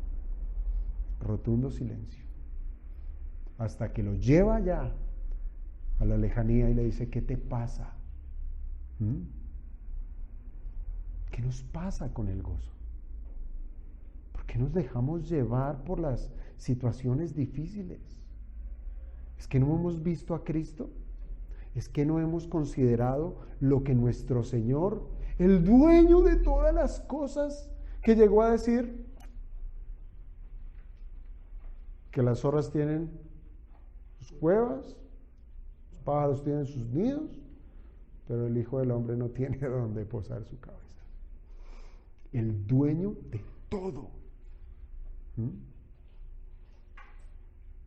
Rotundo silencio. Hasta que lo lleva ya a la lejanía y le dice: ¿qué te pasa? ¿Qué nos pasa con el gozo? ¿Por qué nos dejamos llevar por las situaciones difíciles? ¿Es que no hemos visto a Cristo? ¿Es que no hemos considerado lo que nuestro Señor, el dueño de todas las cosas, que llegó a decir que las zorras tienen sus cuevas, los pájaros tienen sus nidos, pero el Hijo del Hombre no tiene donde posar su cabeza? El dueño de todo.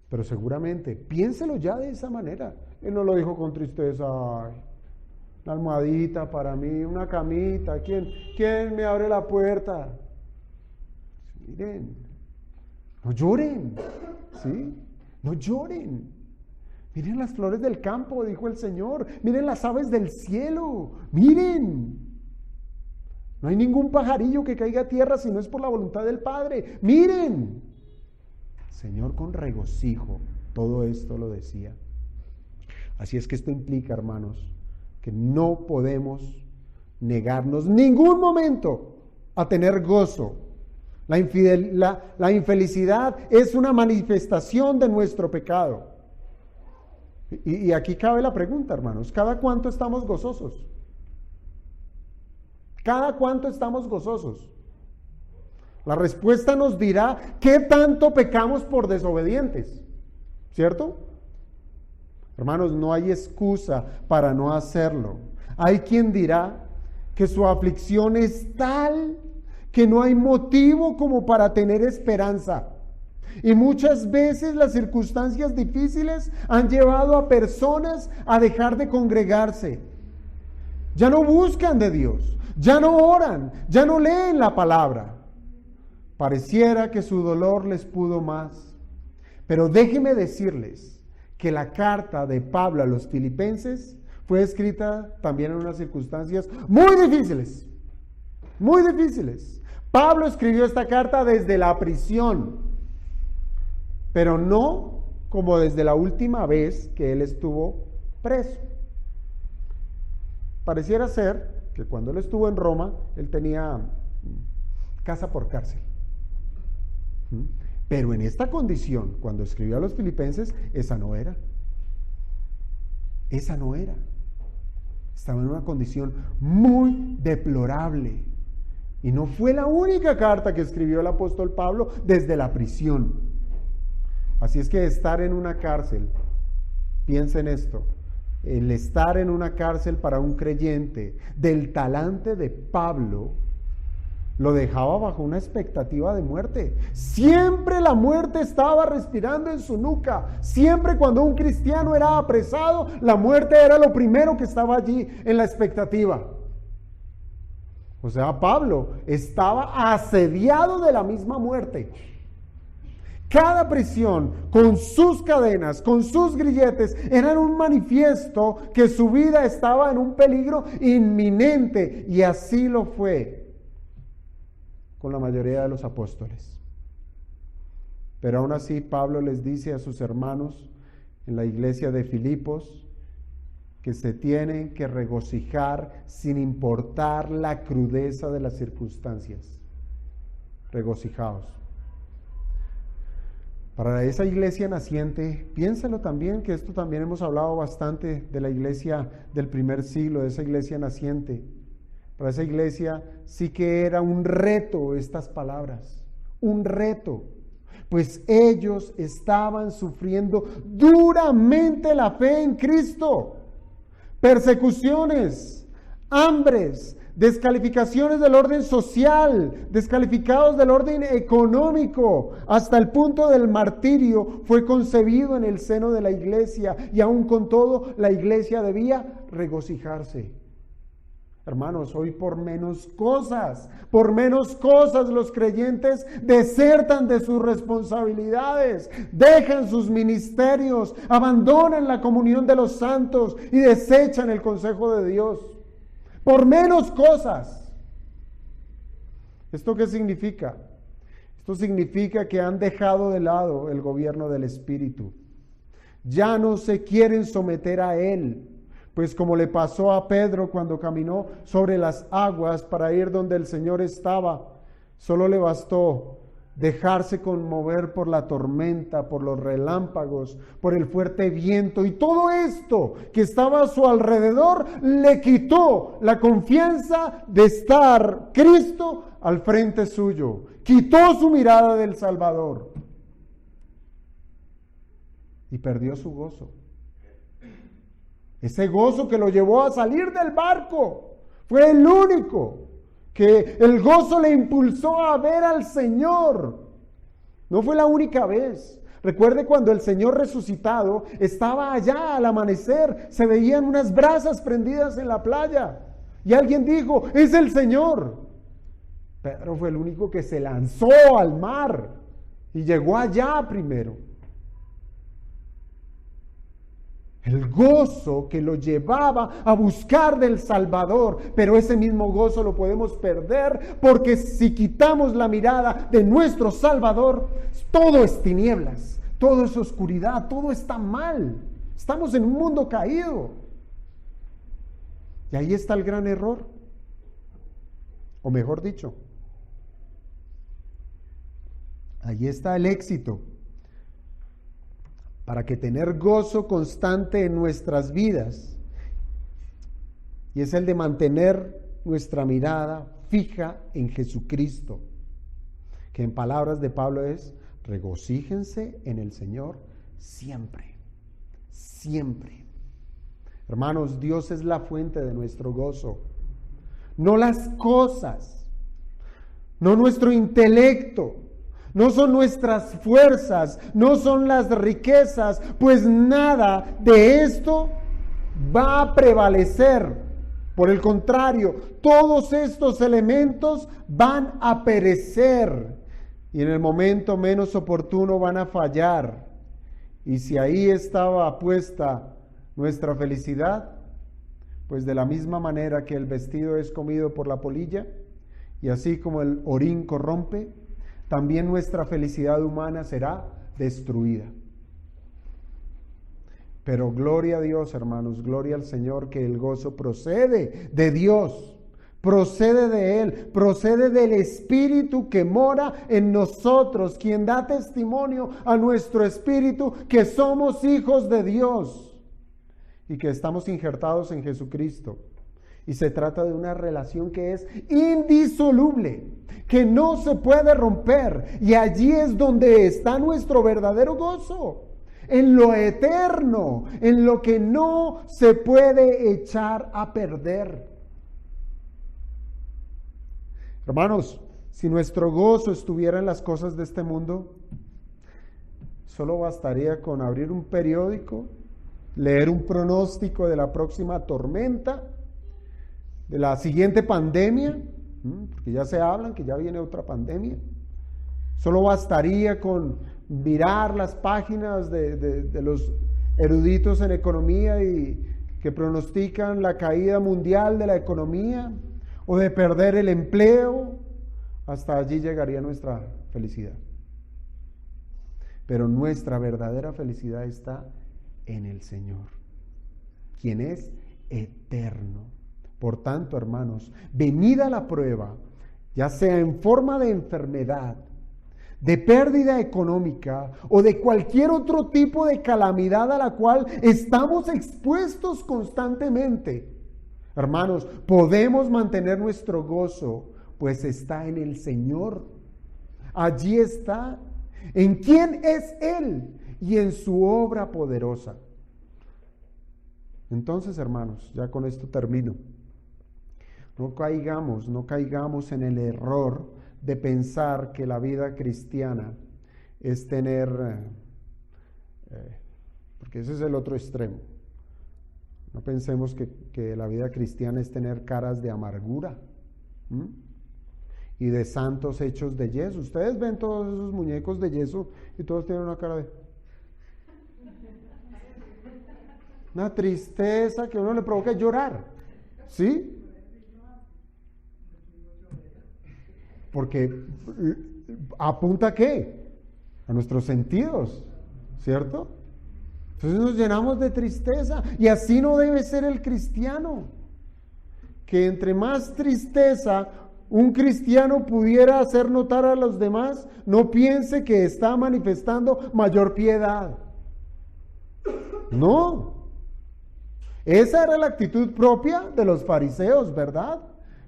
Pero seguramente, piénselo ya de esa manera. Él no lo dijo con tristeza: ay, una almohadita para mí, una camita, ¿quién me abre la puerta? Miren, no lloren, ¿sí? No lloren. Miren las flores del campo, dijo el Señor. Miren las aves del cielo. Miren. No hay ningún pajarillo que caiga a tierra si no es por la voluntad del Padre. Miren. El Señor con regocijo todo esto lo decía. Así es que esto implica, hermanos, que no podemos negarnos ningún momento a tener gozo. La infelicidad es una manifestación de nuestro pecado. Y aquí cabe la pregunta, hermanos: ¿cada cuánto estamos gozosos? ¿Cada cuánto estamos gozosos? La respuesta nos dirá qué tanto pecamos por desobedientes, ¿cierto? Hermanos, no hay excusa para no hacerlo. Hay quien dirá que su aflicción es tal que no hay motivo como para tener esperanza. Y muchas veces las circunstancias difíciles han llevado a personas a dejar de congregarse. Ya no buscan de Dios, ya no oran, ya no leen la palabra. Pareciera que su dolor les pudo más. Pero déjenme decirles que la carta de Pablo a los filipenses fue escrita también en unas circunstancias muy difíciles, muy difíciles. Pablo escribió esta carta desde la prisión, pero no como desde la última vez que él estuvo preso. Pareciera ser que cuando él estuvo en Roma, él tenía casa por cárcel. Pero en esta condición, cuando escribió a los filipenses, esa no era. Esa no era. Estaba en una condición muy deplorable. Y no fue la única carta que escribió el apóstol Pablo desde la prisión. Así es que estar en una cárcel, piensa en esto, el estar en una cárcel para un creyente del talante de Pablo lo dejaba bajo una expectativa de muerte. Siempre la muerte estaba respirando en su nuca. Siempre cuando un cristiano era apresado, la muerte era lo primero que estaba allí en la expectativa. O sea, Pablo estaba asediado de la misma muerte. Cada prisión, con sus cadenas, con sus grilletes, eran un manifiesto que su vida estaba en un peligro inminente. Y así lo fue con la mayoría de los apóstoles. Pero aún así Pablo les dice a sus hermanos en la iglesia de Filipos que se tienen que regocijar sin importar la crudeza de las circunstancias. Regocijaos. Para esa iglesia naciente, piénsalo también, que esto también hemos hablado bastante de la iglesia del primer siglo, de esa iglesia naciente. Para esa iglesia sí que era un reto estas palabras, un reto, pues ellos estaban sufriendo duramente la fe en Cristo. Persecuciones, hambres, descalificaciones del orden social, descalificados del orden económico, hasta el punto del martirio fue concebido en el seno de la iglesia, y aún con todo la iglesia debía regocijarse. Hermanos, hoy por menos cosas los creyentes desertan de sus responsabilidades, dejan sus ministerios, abandonan la comunión de los santos y desechan el consejo de Dios. Por menos cosas. ¿Esto qué significa? Esto significa que han dejado de lado el gobierno del Espíritu. Ya no se quieren someter a Él. Pues como le pasó a Pedro cuando caminó sobre las aguas para ir donde el Señor estaba, solo le bastó dejarse conmover por la tormenta, por los relámpagos, por el fuerte viento, y todo esto que estaba a su alrededor le quitó la confianza de estar Cristo al frente suyo, quitó su mirada del Salvador y perdió su gozo. Ese gozo que lo llevó a salir del barco fue el único que el gozo le impulsó a ver al Señor. No fue la única vez. Recuerde cuando el Señor resucitado estaba allá al amanecer, se veían unas brasas prendidas en la playa y alguien dijo, es el Señor. Pedro fue el único que se lanzó al mar y llegó allá primero. El gozo que lo llevaba a buscar del Salvador, pero ese mismo gozo lo podemos perder porque si quitamos la mirada de nuestro Salvador, todo es tinieblas, todo es oscuridad, todo está mal. Estamos en un mundo caído. Y ahí está el gran error. O mejor dicho, ahí está el éxito. Para que tener gozo constante en nuestras vidas, y es el de mantener nuestra mirada fija en Jesucristo, que en palabras de Pablo es, regocíjense en el Señor siempre, siempre. Hermanos, Dios es la fuente de nuestro gozo, no las cosas, no nuestro intelecto, no son nuestras fuerzas, no son las riquezas, pues nada de esto va a prevalecer. Por el contrario, todos estos elementos van a perecer y en el momento menos oportuno van a fallar. Y si ahí estaba puesta nuestra felicidad, pues de la misma manera que el vestido es comido por la polilla y así como el orín corrompe, también nuestra felicidad humana será destruida. Pero gloria a Dios, hermanos, gloria al Señor, que el gozo procede de Dios, procede de Él, procede del Espíritu que mora en nosotros, quien da testimonio a nuestro espíritu que somos hijos de Dios y que estamos injertados en Jesucristo. Y se trata de una relación que es indisoluble, que no se puede romper. Y allí es donde está nuestro verdadero gozo. En lo eterno, en lo que no se puede echar a perder. Hermanos, si nuestro gozo estuviera en las cosas de este mundo, solo bastaría con abrir un periódico, leer un pronóstico de la próxima tormenta, de la siguiente pandemia, porque ya se hablan que ya viene otra pandemia. Solo bastaría con mirar las páginas de los eruditos en economía y que pronostican la caída mundial de la economía o de perder el empleo. Hasta allí llegaría nuestra felicidad. Pero nuestra verdadera felicidad está en el Señor, quien es eterno. Por tanto, hermanos, venida la prueba, ya sea en forma de enfermedad, de pérdida económica o de cualquier otro tipo de calamidad a la cual estamos expuestos constantemente, hermanos, podemos mantener nuestro gozo, pues está en el Señor. Allí está, en quién es Él y en su obra poderosa. Entonces, hermanos, ya con esto termino. No caigamos en el error de pensar que la vida cristiana es tener, porque ese es el otro extremo. No pensemos que la vida cristiana es tener caras de amargura y de santos hechos de yeso. Ustedes ven todos esos muñecos de yeso y todos tienen una cara de... una tristeza que a uno le provoca llorar, ¿sí? Porque apunta ¿a qué? A nuestros sentidos, ¿cierto? Entonces nos llenamos de tristeza y así no debe ser el cristiano. Que entre más tristeza un cristiano pudiera hacer notar a los demás, no piense que está manifestando mayor piedad. No. Esa era la actitud propia de los fariseos, ¿verdad?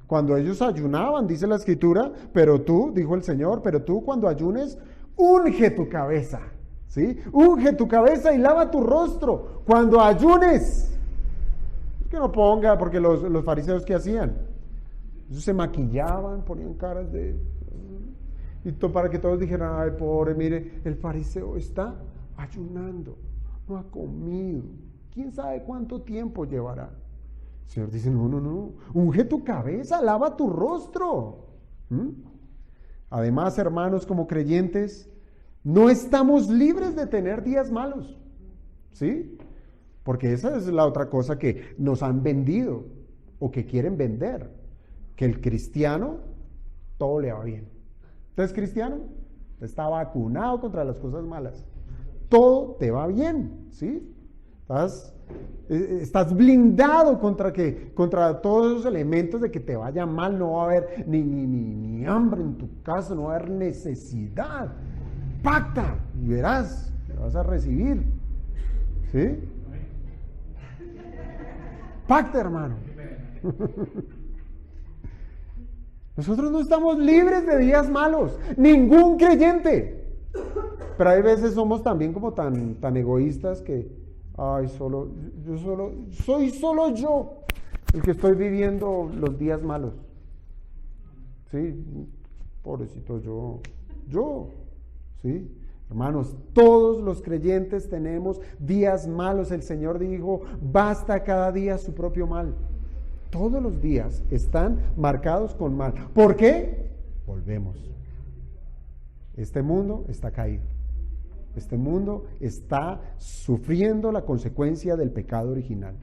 Cuando ellos ayunaban, dice la Escritura, pero tú, dijo el Señor, pero tú cuando ayunes, unge tu cabeza, ¿sí? Unge tu cabeza y lava tu rostro cuando ayunes. Que no ponga, porque los fariseos, ¿qué hacían? Ellos se maquillaban, ponían caras de... y para que todos dijeran, ay, pobre, mire, el fariseo está ayunando, no ha comido. ¿Quién sabe cuánto tiempo llevará? El Señor dice, no, unge tu cabeza, lava tu rostro. Además, hermanos, como creyentes, no estamos libres de tener días malos, ¿sí? Porque esa es la otra cosa que nos han vendido o que quieren vender, que el cristiano todo le va bien. ¿Usted es cristiano? Está vacunado contra las cosas malas. Todo te va bien, ¿sí? Estás blindado contra todos esos elementos de que te vaya mal. No va a haber ni hambre en tu casa, no va a haber necesidad. Pacta y verás, te vas a recibir, ¿sí? Pacta, hermano. Nosotros no estamos libres de días malos, ningún creyente. Pero hay veces somos también como tan egoístas que Ay, soy solo yo el que estoy viviendo los días malos. Sí, pobrecito yo, ¿sí? Hermanos, todos los creyentes tenemos días malos. El Señor dijo, basta cada día su propio mal. Todos los días están marcados con mal. ¿Por qué? Volvemos. Este mundo está caído. Este mundo está sufriendo la consecuencia del pecado original.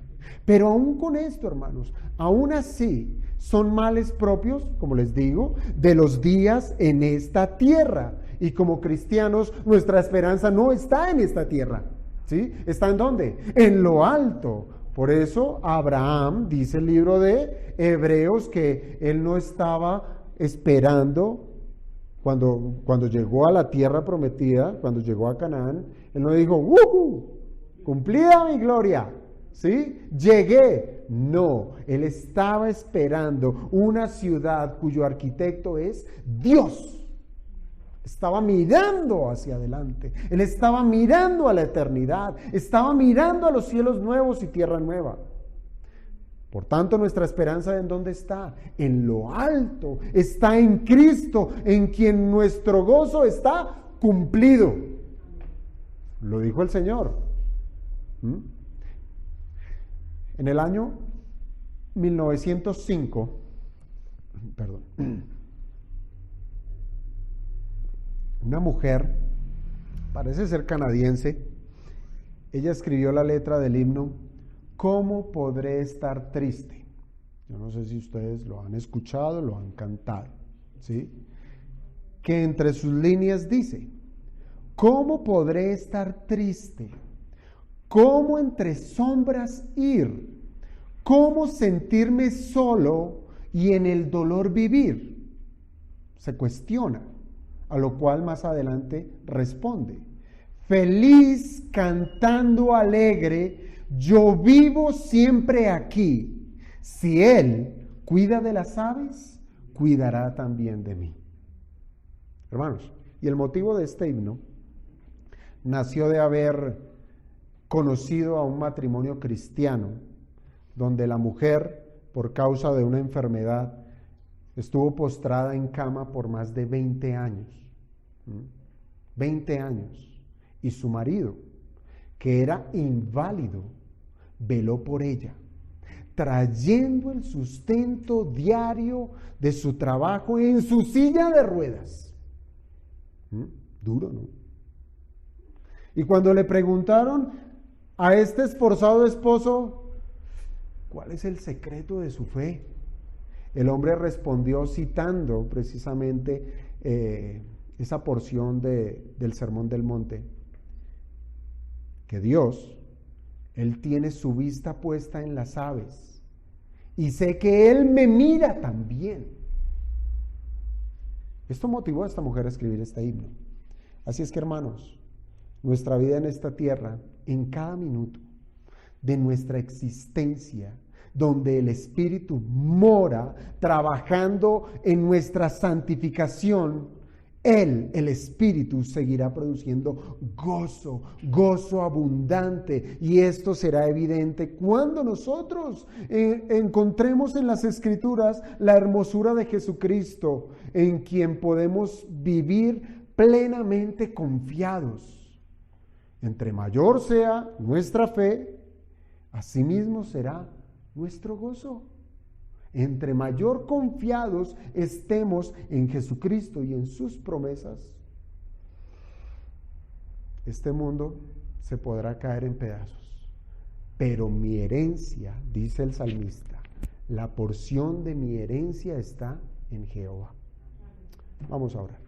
Pero aún con esto, hermanos, aún así son males propios, como les digo, de los días en esta tierra. Y como cristianos, nuestra esperanza no está en esta tierra, ¿sí? ¿Está en dónde? En lo alto. Por eso Abraham, dice el libro de Hebreos, que él no estaba esperando cuando llegó a la tierra prometida, cuando llegó a Canaán, él no dijo, ¡wuhu! Cumplida mi gloria, ¿sí? Llegué. No, él estaba esperando una ciudad cuyo arquitecto es Dios. Estaba mirando hacia adelante. Él estaba mirando a la eternidad. Estaba mirando a los cielos nuevos y tierra nueva. Por tanto, nuestra esperanza, ¿en dónde está? En lo alto. Está en Cristo, en quien nuestro gozo está cumplido. Lo dijo el Señor. En el año 1905, una mujer, parece ser canadiense, ella escribió la letra del himno, ¿cómo podré estar triste? Yo no sé si ustedes lo han escuchado, lo han cantado, ¿sí? Que entre sus líneas dice, ¿cómo podré estar triste? ¿Cómo entre sombras ir? ¿Cómo sentirme solo y en el dolor vivir? Se cuestiona, a lo cual más adelante responde, feliz cantando alegre, yo vivo siempre aquí. Si Él cuida de las aves, cuidará también de mí. Hermanos, y el motivo de este himno nació de haber conocido a un matrimonio cristiano, donde la mujer, por causa de una enfermedad, estuvo postrada en cama por más de 20 años. 20 años. Y su marido, que era inválido, veló por ella, trayendo el sustento diario de su trabajo en su silla de ruedas. Duro, ¿no? Y cuando le preguntaron a este esforzado esposo, ¿cuál es el secreto de su fe? El hombre respondió citando precisamente esa porción del Sermón del Monte, que Dios, Él tiene su vista puesta en las aves y sé que Él me mira también. Esto motivó a esta mujer a escribir este himno. Así es que, hermanos, nuestra vida en esta tierra, en cada minuto de nuestra existencia, donde el Espíritu mora trabajando en nuestra santificación, Él, el Espíritu, seguirá produciendo gozo abundante, y esto será evidente cuando nosotros encontremos en las Escrituras la hermosura de Jesucristo, en quien podemos vivir plenamente confiados. Entre mayor sea nuestra fe, asimismo será nuestro gozo. Entre mayor confiados estemos en Jesucristo y en sus promesas, este mundo se podrá caer en pedazos, pero mi herencia, dice el salmista, la porción de mi herencia está en Jehová. Vamos a orar.